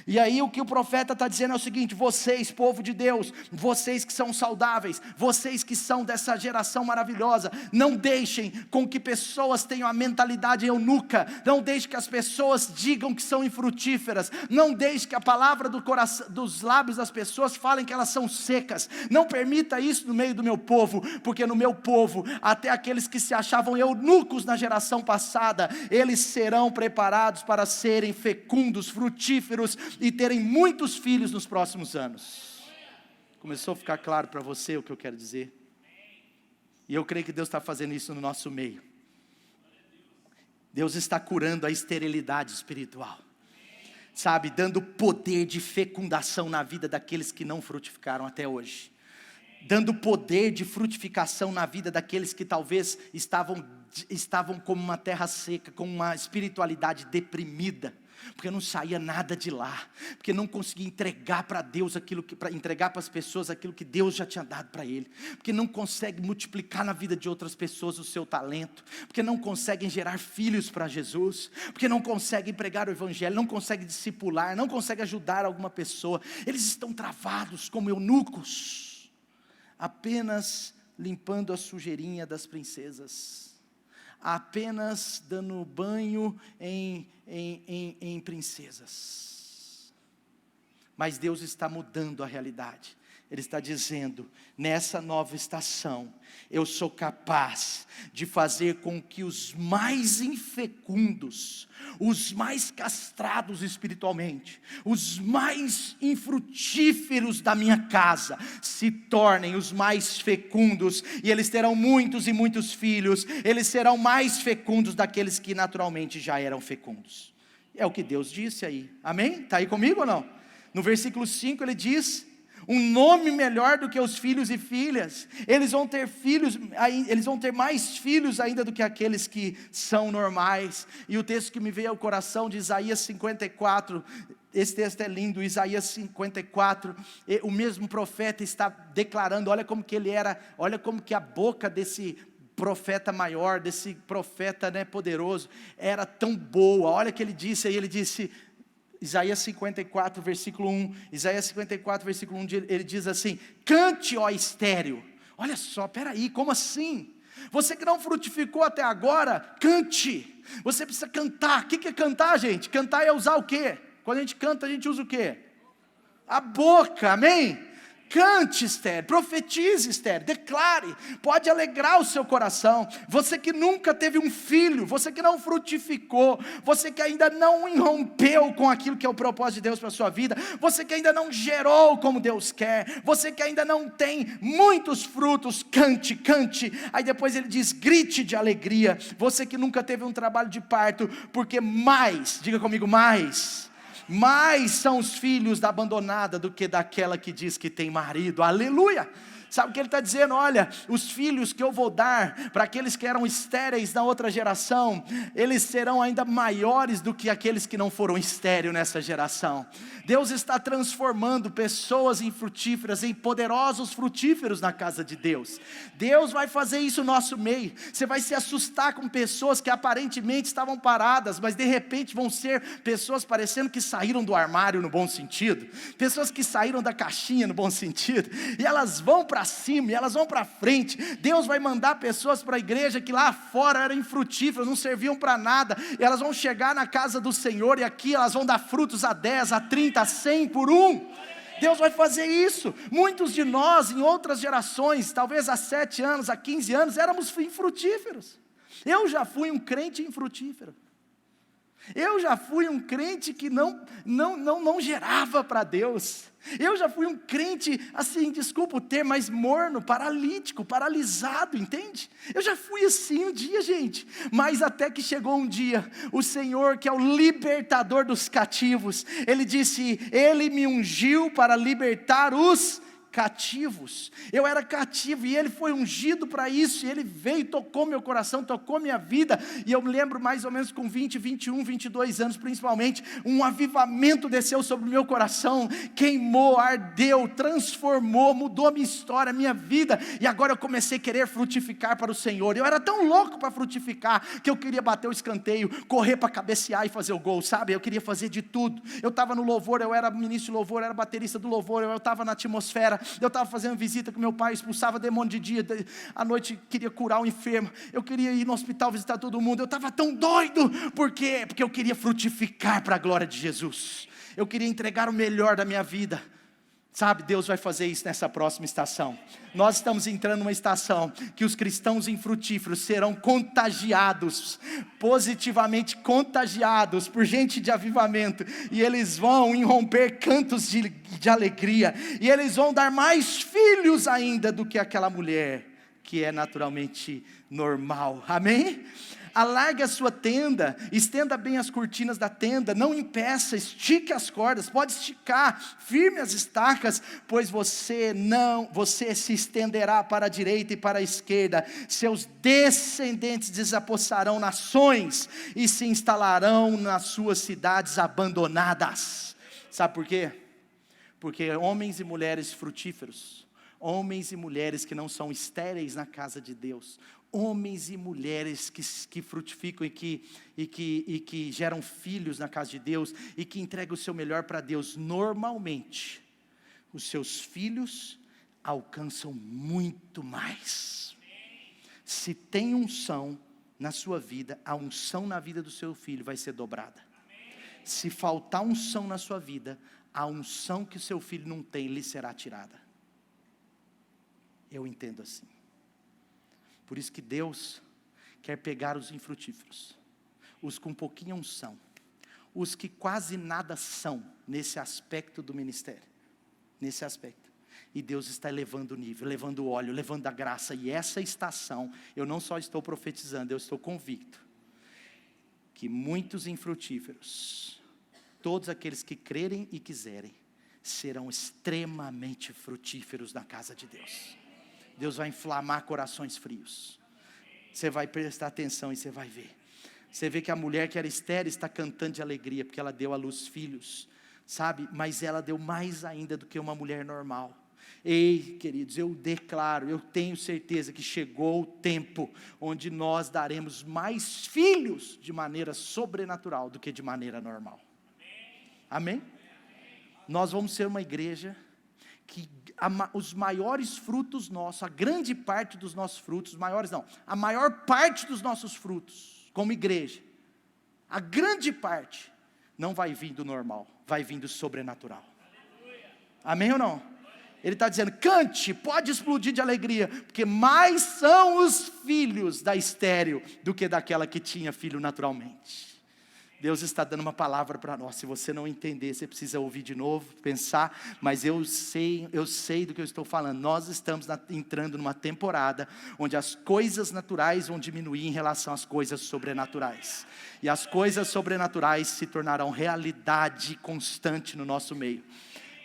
E aí o que o profeta está dizendo é o seguinte: vocês, povo de Deus, vocês que são saudáveis, vocês que são dessa geração maravilhosa, não deixem com que pessoas tenham a mentalidade eunuca, não deixem que as pessoas digam que são infrutíferas, não deixem que a palavra do coração, dos lábios das pessoas falem que elas são secas. Não permita isso no meio do meu povo, porque no meu povo, até aqueles que se achavam eunucos na geração passada, eles serão preparados para serem fecundos, frutíferos, e terem muitos filhos nos próximos anos. Começou a ficar claro para você o que eu quero dizer? E eu creio que Deus está fazendo isso no nosso meio. Deus está curando a esterilidade espiritual, sabe, dando poder de fecundação na vida daqueles que não frutificaram até hoje, dando poder de frutificação na vida daqueles que talvez estavam como uma terra seca, com uma espiritualidade deprimida, porque não saía nada de lá, porque não conseguia entregar para Deus para entregar para as pessoas aquilo que Deus já tinha dado para ele, porque não consegue multiplicar na vida de outras pessoas o seu talento, porque não conseguem gerar filhos para Jesus, porque não conseguem pregar o evangelho, não conseguem discipular, não conseguem ajudar alguma pessoa. Eles estão travados como eunucos, apenas limpando a sujeirinha das princesas, apenas dando banho em princesas. Mas Deus está mudando a realidade. Ele está dizendo: nessa nova estação, eu sou capaz de fazer com que os mais infecundos, os mais castrados espiritualmente, os mais infrutíferos da minha casa, se tornem os mais fecundos, e eles terão muitos e muitos filhos. Eles serão mais fecundos daqueles que naturalmente já eram fecundos. É o que Deus disse aí, amém? Está aí comigo ou não? No versículo 5 ele diz: um nome melhor do que os filhos e filhas. Eles vão ter filhos, eles vão ter mais filhos ainda do que aqueles que são normais. E o texto que me veio ao coração de Isaías 54, esse texto é lindo, Isaías 54, o mesmo profeta está declarando, olha como que ele era, olha como que a boca desse profeta maior, desse profeta, poderoso, era tão boa. Olha o que ele disse aí, ele disse, Isaías 54, versículo 1, Isaías 54, versículo 1, ele diz assim: cante, ó estéril. Olha só, peraí, como assim? Você que não frutificou até agora, cante. Você precisa cantar. O que é cantar, gente? Cantar é usar o quê? Quando a gente canta, a gente usa o quê? A boca, amém? Cante, Esther, profetize, Esther, declare, pode alegrar o seu coração. Você que nunca teve um filho, você que não frutificou, você que ainda não irrompeu com aquilo que é o propósito de Deus para a sua vida, você que ainda não gerou como Deus quer, você que ainda não tem muitos frutos, cante, cante. Aí depois ele diz, grite de alegria. Você que nunca teve um trabalho de parto, porque mais, diga comigo, mais são os filhos da abandonada do que daquela que diz que tem marido, aleluia. Sabe o que ele está dizendo? Olha, os filhos que eu vou dar para aqueles que eram estéreis na outra geração, eles serão ainda maiores do que aqueles que não foram estéreis nessa geração. Deus está transformando pessoas infrutíferas em poderosos frutíferos na casa de Deus. Deus vai fazer isso no nosso meio. Você vai se assustar com pessoas que aparentemente estavam paradas, mas de repente vão ser pessoas parecendo que saíram do armário no bom sentido, pessoas que saíram da caixinha no bom sentido, e elas vão para cima, e elas vão para frente. Deus vai mandar pessoas para a igreja que lá fora eram infrutíferas, não serviam para nada, e elas vão chegar na casa do Senhor, e aqui elas vão dar frutos a 10, a 30, a 100 por um. Deus vai fazer isso. Muitos de nós em outras gerações, talvez há 7 anos, há 15 anos, éramos infrutíferos. Eu já fui um crente infrutífero. Eu já fui um crente que não gerava para Deus. Eu já fui um crente, assim, desculpa o termo, mas morno, paralítico, paralisado, entende? Eu já fui assim um dia, gente, mas até que chegou um dia, o Senhor, que é o libertador dos cativos, Ele disse, Ele me ungiu para libertar os cativos. Eu era cativo e Ele foi ungido para isso, e Ele veio, tocou meu coração, tocou minha vida, e eu me lembro mais ou menos com 20, 21, 22 anos principalmente, um avivamento desceu sobre o meu coração, queimou, ardeu, transformou, mudou a minha história, a minha vida, e agora eu comecei a querer frutificar para o Senhor. Eu era tão louco para frutificar, que eu queria bater o escanteio, correr para cabecear e fazer o gol, sabe? Eu queria fazer de tudo. Eu estava no louvor, eu era ministro de louvor, eu era baterista do louvor, eu estava na atmosfera, eu estava fazendo visita com meu pai, expulsava demônio de dia, à noite queria curar o enfermo, eu queria ir no hospital visitar todo mundo, eu estava tão doido, por quê? Porque eu queria frutificar para a glória de Jesus, eu queria entregar o melhor da minha vida. Sabe, Deus vai fazer isso nessa próxima estação. Nós estamos entrando numa estação que os cristãos infrutíferos serão contagiados, positivamente contagiados por gente de avivamento, e eles vão irromper cantos de alegria, e eles vão dar mais filhos ainda do que aquela mulher que é naturalmente normal, amém? Alargue a sua tenda, estenda bem as cortinas da tenda, não impeça, estique as cordas, pode esticar, firme as estacas, pois você se estenderá para a direita e para a esquerda, seus descendentes desapossarão nações, e se instalarão nas suas cidades abandonadas. Sabe por quê? Porque homens e mulheres frutíferos, homens e mulheres que não são estéreis na casa de Deus, homens e mulheres que frutificam e que geram filhos na casa de Deus, e que entregam o seu melhor para Deus, normalmente, os seus filhos alcançam muito mais. Se tem unção na sua vida, a unção na vida do seu filho vai ser dobrada. Se faltar unção na sua vida, a unção que o seu filho não tem, lhe será tirada. Eu entendo assim. Por isso que Deus quer pegar os infrutíferos, os com pouquinha unção, os que quase nada são nesse aspecto do ministério, nesse aspecto. E Deus está elevando o nível, levando o óleo, levando a graça. E essa estação, eu não só estou profetizando, eu estou convicto que muitos infrutíferos, todos aqueles que crerem e quiserem, serão extremamente frutíferos na casa de Deus. Deus vai inflamar corações frios. Você vai prestar atenção e você vai ver. Você vê que a mulher que era estéril está cantando de alegria, porque ela deu à luz filhos, sabe? Mas ela deu mais ainda do que uma mulher normal. Ei, queridos, eu declaro, eu tenho certeza que chegou o tempo onde nós daremos mais filhos de maneira sobrenatural do que de maneira normal. Amém? Nós vamos ser uma igreja que os maiores frutos nossos, a grande parte dos nossos frutos, maiores não, a maior parte dos nossos frutos, como igreja, a grande parte, não vai vir do normal, vai vir do sobrenatural. Amém ou não? Ele está dizendo, cante, pode explodir de alegria, porque mais são os filhos da estéril do que daquela que tinha filho naturalmente. Deus está dando uma palavra para nós. Se você não entender, você precisa ouvir de novo, pensar, mas eu sei do que eu estou falando. Nós estamos entrando numa temporada onde as coisas naturais vão diminuir em relação às coisas sobrenaturais, e as coisas sobrenaturais se tornarão realidade constante no nosso meio.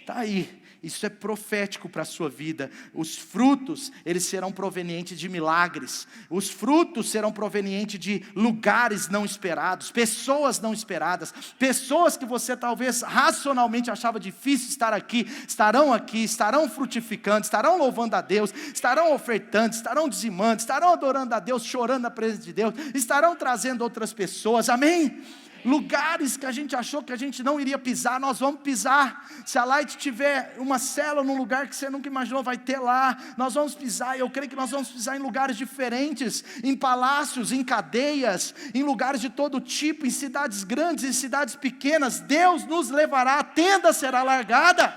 Está aí, isso é profético para a sua vida. Os frutos, eles serão provenientes de milagres. Os frutos serão provenientes de lugares não esperados, pessoas não esperadas, pessoas que você talvez racionalmente achava difícil estar aqui, estarão frutificando, estarão louvando a Deus, estarão ofertando, estarão dizimando, estarão adorando a Deus, chorando na presença de Deus, estarão trazendo outras pessoas, amém? Lugares que a gente achou que a gente não iria pisar, nós vamos pisar. Se a Light tiver uma célula num lugar que você nunca imaginou, vai ter lá. Nós vamos pisar, eu creio que nós vamos pisar em lugares diferentes, em palácios, em cadeias, em lugares de todo tipo, em cidades grandes, em cidades pequenas. Deus nos levará, a tenda será largada.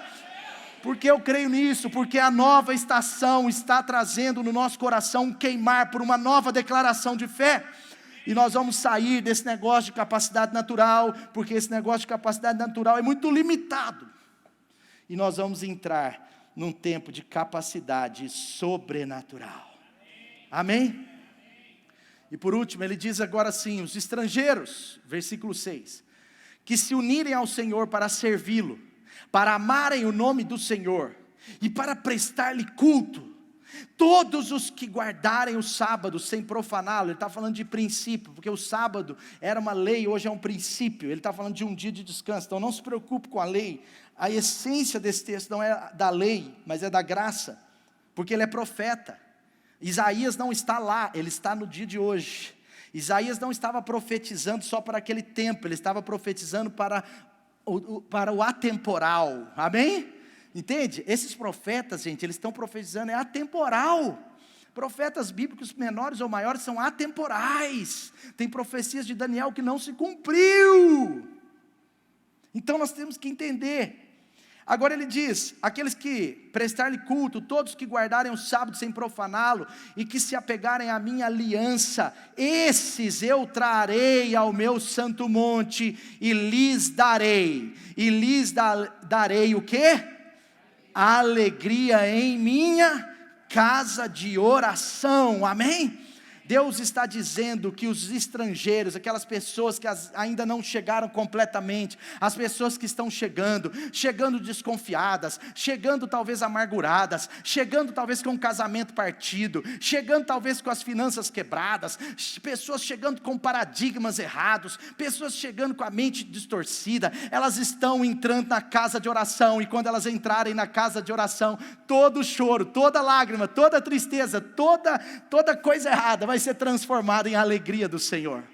Porque eu creio nisso, porque a nova estação está trazendo no nosso coração um queimar por uma nova declaração de fé. E nós vamos sair desse negócio de capacidade natural, porque esse negócio de capacidade natural é muito limitado. E nós vamos entrar num tempo de capacidade sobrenatural. Amém? E por último, ele diz agora assim, os estrangeiros, versículo 6, que se unirem ao Senhor para servi-lo, para amarem o nome do Senhor, e para prestar-lhe culto, todos os que guardarem o sábado sem profaná-lo. Ele está falando de princípio, porque o sábado era uma lei, hoje é um princípio. Ele está falando de um dia de descanso, então não se preocupe com a lei. A essência desse texto não é da lei, mas é da graça, porque ele é profeta. Isaías não está lá, ele está no dia de hoje. Isaías não estava profetizando só para aquele tempo, ele estava profetizando para o atemporal, amém? Entende? Esses profetas, gente, eles estão profetizando, é atemporal. Profetas bíblicos menores ou maiores são atemporais. Tem profecias de Daniel que não se cumpriu. Então nós temos que entender. Agora ele diz, aqueles que prestar-lhe culto, todos que guardarem o sábado sem profaná-lo, e que se apegarem à minha aliança, esses eu trarei ao meu santo monte, e lhes darei o quê? Alegria em minha casa de oração, amém? Deus está dizendo que os estrangeiros, aquelas pessoas que ainda não chegaram completamente, as pessoas que estão chegando desconfiadas, chegando talvez amarguradas, chegando talvez com um casamento partido, chegando talvez com as finanças quebradas, pessoas chegando com paradigmas errados, pessoas chegando com a mente distorcida, elas estão entrando na casa de oração, e quando elas entrarem na casa de oração, todo choro, toda lágrima, toda tristeza, toda coisa errada vai ser transformado em alegria do Senhor.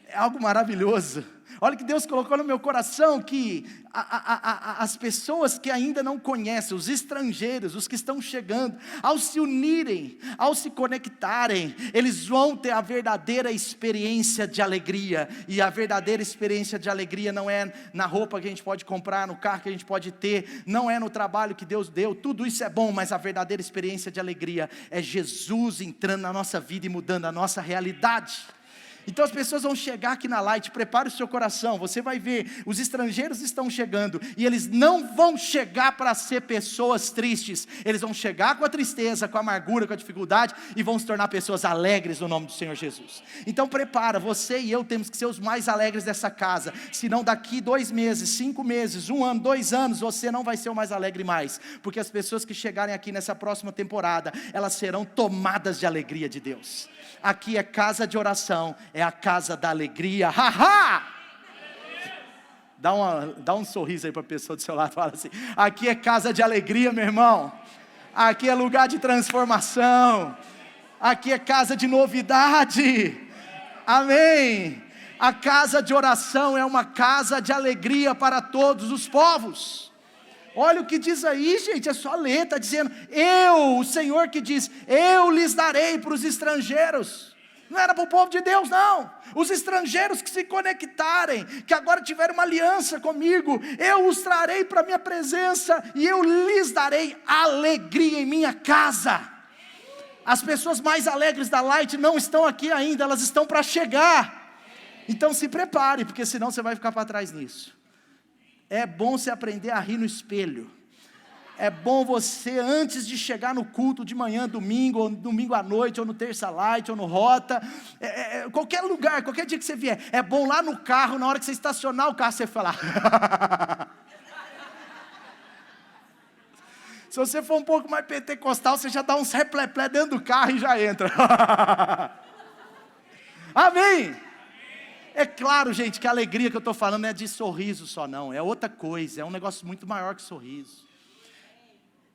É algo maravilhoso. Olha que Deus colocou no meu coração, que as pessoas que ainda não conhecem, os estrangeiros, os que estão chegando, ao se unirem, ao se conectarem, eles vão ter a verdadeira experiência de alegria. E a verdadeira experiência de alegria não é na roupa que a gente pode comprar, no carro que a gente pode ter, não é no trabalho que Deus deu, tudo isso é bom, mas a verdadeira experiência de alegria é Jesus entrando na nossa vida e mudando a nossa realidade. Então as pessoas vão chegar aqui na Light, prepare o seu coração, você vai ver, os estrangeiros estão chegando, e eles não vão chegar para ser pessoas tristes, eles vão chegar com a tristeza, com a amargura, com a dificuldade, e vão se tornar pessoas alegres no nome do Senhor Jesus. Então prepara, você e eu temos que ser os mais alegres dessa casa, senão daqui 2 meses, 5 meses, 1 ano, 2 anos, você não vai ser o mais alegre mais, porque as pessoas que chegarem aqui nessa próxima temporada, elas serão tomadas de alegria de Deus. Aqui é casa de oração, é a casa da alegria, haha! Dá um sorriso aí para a pessoa do seu lado, fala assim, aqui é casa de alegria, meu irmão, aqui é lugar de transformação, aqui é casa de novidade, amém? A casa de oração é uma casa de alegria para todos os povos. Olha o que diz aí, gente, é só ler, está dizendo, o Senhor que diz, eu lhes darei para os estrangeiros. Não era para o povo de Deus, não. Os estrangeiros que se conectarem, que agora tiveram uma aliança comigo, eu os trarei para a minha presença, e eu lhes darei alegria em minha casa. As pessoas mais alegres da Light não estão aqui ainda, elas estão para chegar. Então se prepare, porque senão você vai ficar para trás nisso. É bom você aprender a rir no espelho. É bom você, antes de chegar no culto de manhã, domingo, ou domingo à noite, ou no terça light, ou no rota, qualquer lugar, qualquer dia que você vier, é bom lá no carro, na hora que você estacionar o carro, você falar. Se você for um pouco mais pentecostal, você já dá uns repleplé dentro do carro e já entra. Amém? É claro, gente, que a alegria que eu estou falando não é de sorriso só não, é outra coisa, é um negócio muito maior que sorriso.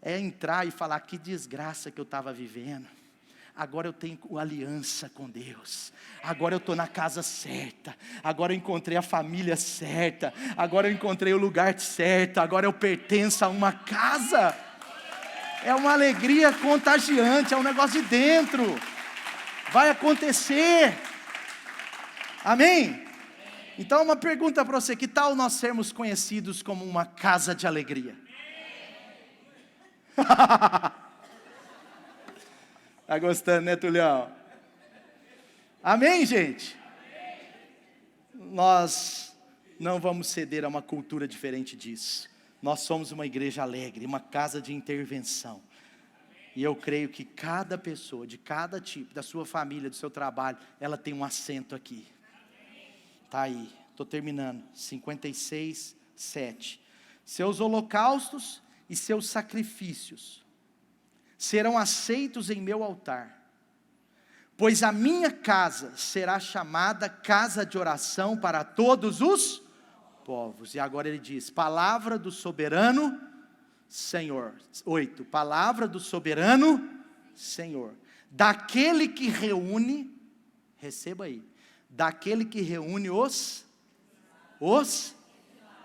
É entrar e falar, que desgraça que eu estava vivendo, agora eu tenho aliança com Deus, agora eu estou na casa certa, agora eu encontrei a família certa, agora eu encontrei o lugar certo, agora eu pertenço a uma casa. É uma alegria contagiante, é um negócio de dentro, vai acontecer. Amém? Então uma pergunta para você, que tal nós sermos conhecidos como uma casa de alegria? Tá gostando, né, Tulião? Amém, gente? Nós não vamos ceder a uma cultura diferente disso. Nós somos uma igreja alegre, uma casa de intervenção. E eu creio que cada pessoa, de cada tipo, da sua família, do seu trabalho, ela tem um assento aqui. Está aí, estou terminando, 56, 7. Seus holocaustos e seus sacrifícios serão aceitos em meu altar, pois a minha casa será chamada casa de oração para todos os povos. E agora ele diz, palavra do soberano Senhor. 8, palavra do soberano Senhor, daquele que reúne, receba aí, daquele que reúne os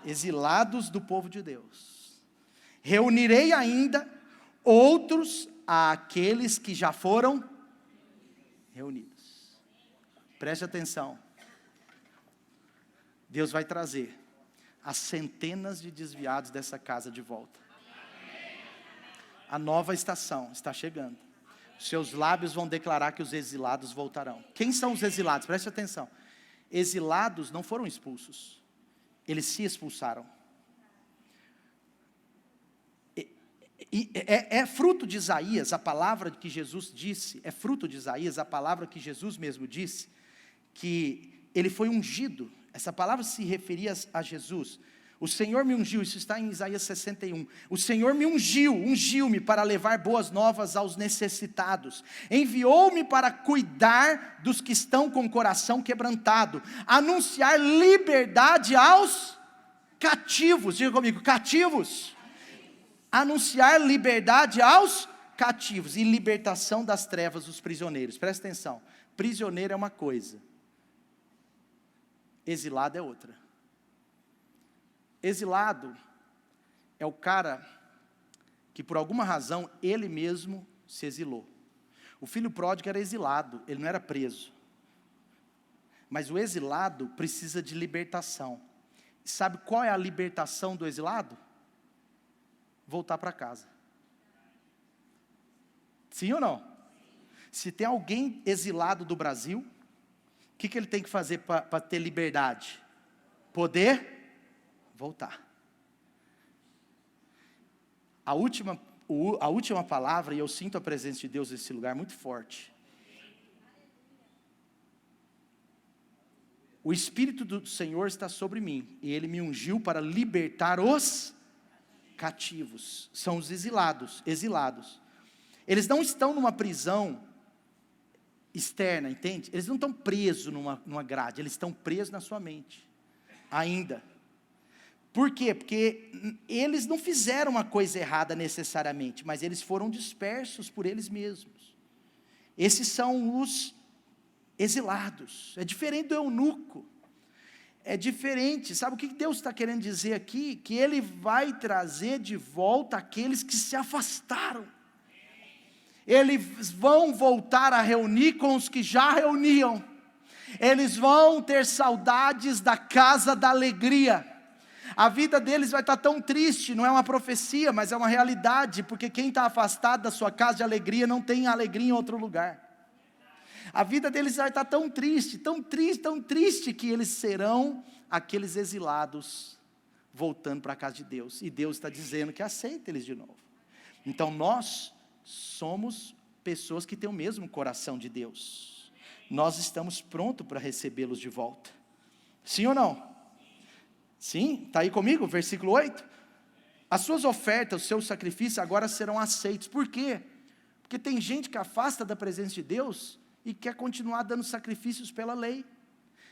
exilados do povo de Deus. Reunirei ainda outros àqueles que já foram reunidos. Preste atenção. Deus vai trazer as centenas de desviados dessa casa de volta. A nova estação está chegando. Seus lábios vão declarar que os exilados voltarão. Quem são os exilados? Preste atenção. Exilados não foram expulsos. Eles se expulsaram. É fruto de Isaías, a palavra que Jesus disse, é fruto de Isaías, a palavra que Jesus mesmo disse, que ele foi ungido. Essa palavra se referia a Jesus. O Senhor me ungiu, isso está em Isaías 61. O Senhor me ungiu-me para levar boas novas aos necessitados. Enviou-me para cuidar dos que estão com o coração quebrantado. Anunciar liberdade aos cativos. Diga comigo, cativos. Anunciar liberdade aos cativos e libertação das trevas dos prisioneiros. Presta atenção, prisioneiro é uma coisa, exilado é outra. Exilado é o cara que por alguma razão ele mesmo se exilou. O filho pródigo era exilado, ele não era preso. Mas o exilado precisa de libertação. Sabe qual é a libertação do exilado? Voltar para casa. Sim ou não? Se tem alguém exilado do Brasil, o que ele tem que fazer para ter liberdade? Poder voltar. A última palavra, e eu sinto a presença de Deus nesse lugar muito forte. O Espírito do Senhor está sobre mim, e Ele me ungiu para libertar os cativos. São os exilados. Eles não estão numa prisão externa, entende? Eles não estão presos numa grade, eles estão presos na sua mente, ainda. Por quê? Porque eles não fizeram uma coisa errada necessariamente, mas eles foram dispersos por eles mesmos. Esses são os exilados. É diferente do eunuco. é diferente. Sabe o que Deus está querendo dizer aqui? Que Ele vai trazer de volta aqueles que se afastaram. Eles vão voltar a reunir com os que já reuniam. Eles vão ter saudades da casa da alegria. A vida deles vai estar tão triste, não é uma profecia, mas é uma realidade, porque quem está afastado da sua casa de alegria, não tem alegria em outro lugar. A vida deles vai estar tão triste, que eles serão aqueles exilados, voltando para a casa de Deus, e Deus está dizendo que aceita eles de novo. Então nós somos pessoas que têm o mesmo coração de Deus, nós estamos prontos para recebê-los de volta, sim ou não? Sim, está aí comigo, versículo 8, as suas ofertas, os seus sacrifícios agora serão aceitos. Por quê? Porque tem gente que afasta da presença de Deus, e quer continuar dando sacrifícios pela lei,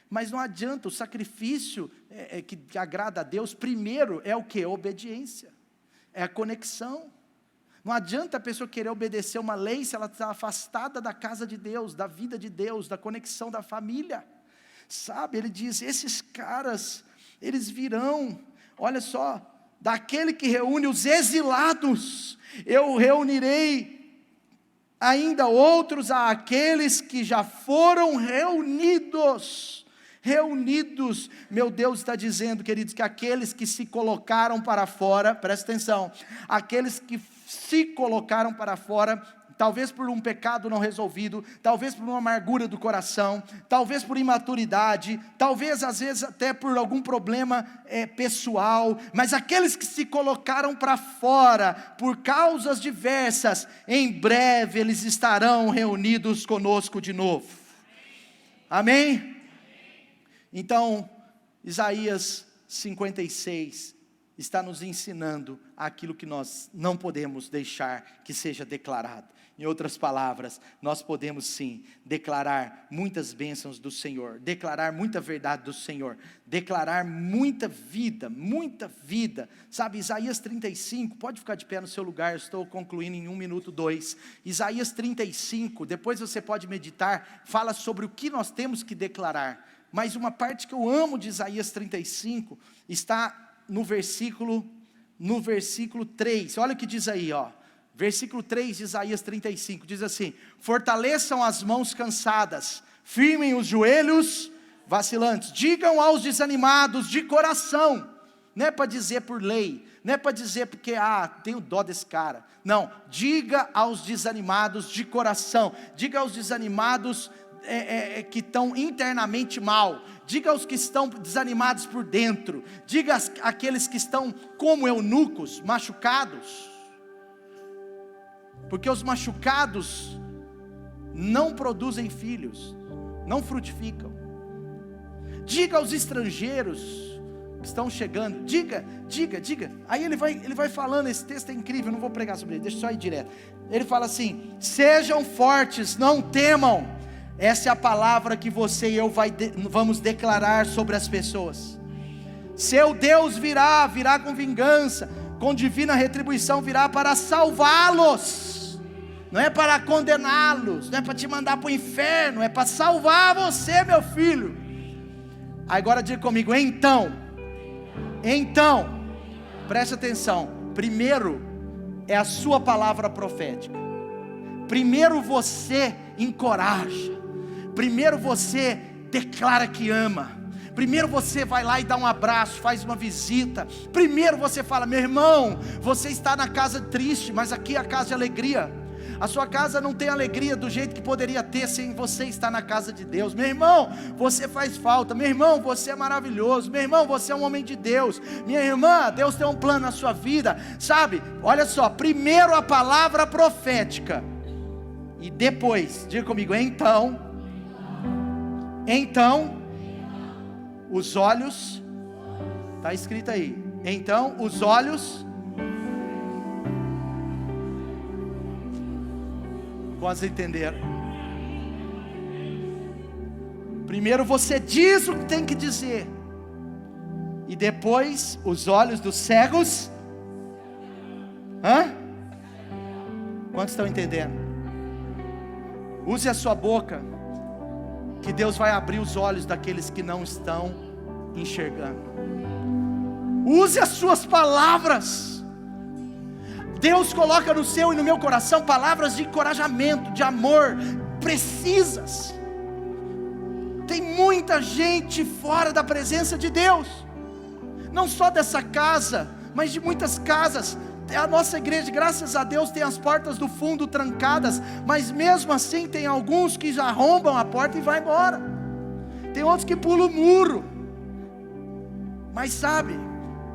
mas não adianta. O sacrifício que agrada a Deus, primeiro é o que? Obediência, é a conexão. Não adianta a pessoa querer obedecer uma lei, se ela está afastada da casa de Deus, da vida de Deus, da conexão da família, sabe? Ele diz, esses caras, eles virão, olha só, daquele que reúne os exilados, eu reunirei ainda outros àqueles que já foram reunidos, meu Deus está dizendo, queridos, que aqueles que se colocaram para fora, presta atenção, aqueles que se colocaram para fora, talvez por um pecado não resolvido, talvez por uma amargura do coração, talvez por imaturidade, talvez às vezes até por algum problema pessoal, mas aqueles que se colocaram para fora, por causas diversas, em breve eles estarão reunidos conosco de novo, amém? Então, Isaías 56, está nos ensinando aquilo que nós não podemos deixar que seja declarado. Em outras palavras, nós podemos sim declarar muitas bênçãos do Senhor, declarar muita verdade do Senhor, declarar muita vida, sabe? Isaías 35, pode ficar de pé no seu lugar, eu estou concluindo em 1 minuto 2, Isaías 35, depois você pode meditar, fala sobre o que nós temos que declarar, mas uma parte que eu amo de Isaías 35, está no versículo 3, olha o que diz aí, ó. Versículo 3 de Isaías 35, diz assim, fortaleçam as mãos cansadas, firmem os joelhos vacilantes, digam aos desanimados de coração, não é para dizer por lei, não é para dizer porque, tenho dó desse cara, não, diga aos desanimados de coração, diga aos desanimados que estão internamente mal, diga aos que estão desanimados por dentro, diga àqueles que estão como eunucos, machucados, porque os machucados não produzem filhos, não frutificam. Diga aos estrangeiros que estão chegando, diga, aí ele vai falando, esse texto é incrível, eu não vou pregar sobre ele, deixa eu só ir direto, ele fala assim, sejam fortes, não temam, essa é a palavra que você e eu vamos declarar sobre as pessoas, seu Deus virá com vingança, com divina retribuição virá para salvá-los, não é para condená-los, não é para te mandar para o inferno, é para salvar você, meu filho. Agora diga comigo, então, preste atenção, primeiro é a sua palavra profética, primeiro você encoraja, primeiro você declara que ama, primeiro você vai lá e dá um abraço, faz uma visita, primeiro você fala, meu irmão, você está na casa triste, mas aqui é a casa de alegria, a sua casa não tem alegria do jeito que poderia ter sem você estar na casa de Deus, meu irmão, você faz falta, meu irmão, você é maravilhoso, meu irmão, você é um homem de Deus, minha irmã, Deus tem um plano na sua vida, sabe, olha só, primeiro a palavra profética, e depois, diga comigo, então, os olhos, está escrito aí, então os olhos, quantos entenderam? Primeiro você diz o que tem que dizer, e depois os olhos dos cegos, quantos estão entendendo? Use a sua boca, que Deus vai abrir os olhos daqueles que não estão enxergando. Use as suas palavras. Deus coloca no seu e no meu coração palavras de encorajamento, de amor, precisas. Tem muita gente fora da presença de Deus, não só dessa casa, mas de muitas casas. A nossa igreja, graças a Deus, tem as portas do fundo trancadas, mas mesmo assim tem alguns que já arrombam a porta e vai embora. Tem outros que pulam o muro. Mas sabe,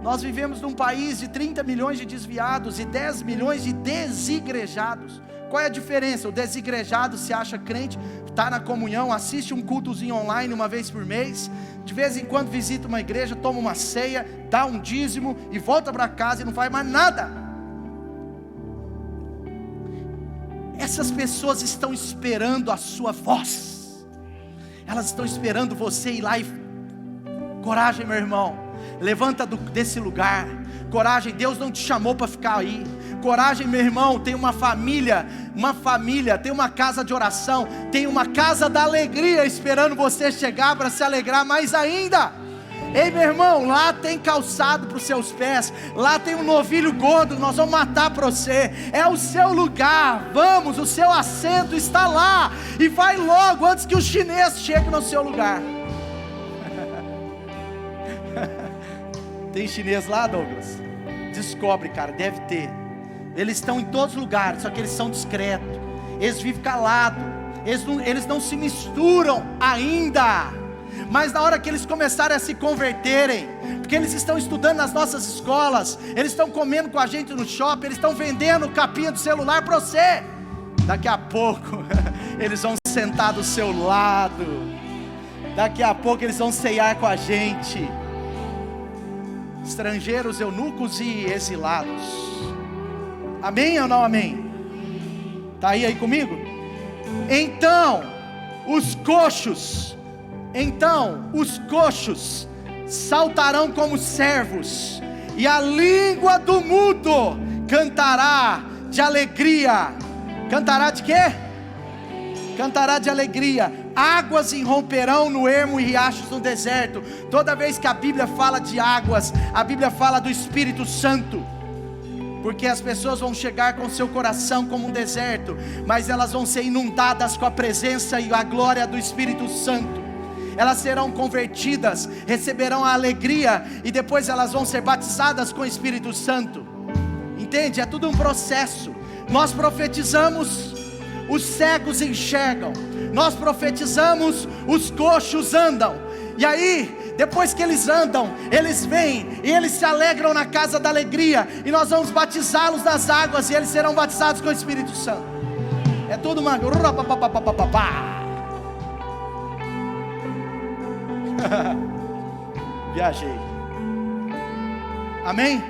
nós vivemos num país de 30 milhões de desviados e 10 milhões de desigrejados. Qual é a diferença? O desigrejado se acha crente, está na comunhão, assiste um cultozinho online uma vez por mês, de vez em quando visita uma igreja, toma uma ceia, dá um dízimo e volta para casa e não faz mais nada. Essas pessoas estão esperando a sua voz, elas estão esperando você ir lá e... Coragem, meu irmão, levanta desse lugar. Coragem, Deus não te chamou para ficar aí. Coragem, meu irmão, tem uma família, tem uma casa de oração, tem uma casa da alegria esperando você chegar para se alegrar mais ainda. Ei, meu irmão, lá tem calçado para os seus pés, lá tem um novilho gordo, nós vamos matar para você, é o seu lugar, vamos, o seu assento está lá, e vai logo antes que o chinês chegue no seu lugar. Tem chinês lá, Douglas? Descobre, cara, deve ter. Eles estão em todos os lugares, só que eles são discretos, eles vivem calados, eles não se misturam ainda. Mas na hora que eles começarem a se converterem, porque eles estão estudando nas nossas escolas, eles estão comendo com a gente no shopping, eles estão vendendo capinha do celular para você, daqui a pouco eles vão sentar do seu lado, daqui a pouco eles vão ceiar com a gente. Estrangeiros, eunucos e exilados. Amém ou não amém? Está aí comigo? Então os coxos saltarão como servos, e a língua do mudo cantará de alegria. Cantará de quê? Cantará de alegria. Águas irromperão no ermo e riachos no deserto. Toda vez que a Bíblia fala de águas, a Bíblia fala do Espírito Santo, porque as pessoas vão chegar com seu coração como um deserto, mas elas vão ser inundadas com a presença e a glória do Espírito Santo. Elas serão convertidas, receberão a alegria, e depois elas vão ser batizadas com o Espírito Santo. Entende? É tudo um processo. Nós profetizamos, os cegos enxergam. Nós profetizamos, os coxos andam. E aí, depois que eles andam, eles vêm e eles se alegram na casa da alegria, e nós vamos batizá-los nas águas, e eles serão batizados com o Espírito Santo. É tudo uma... Viajei. Amém?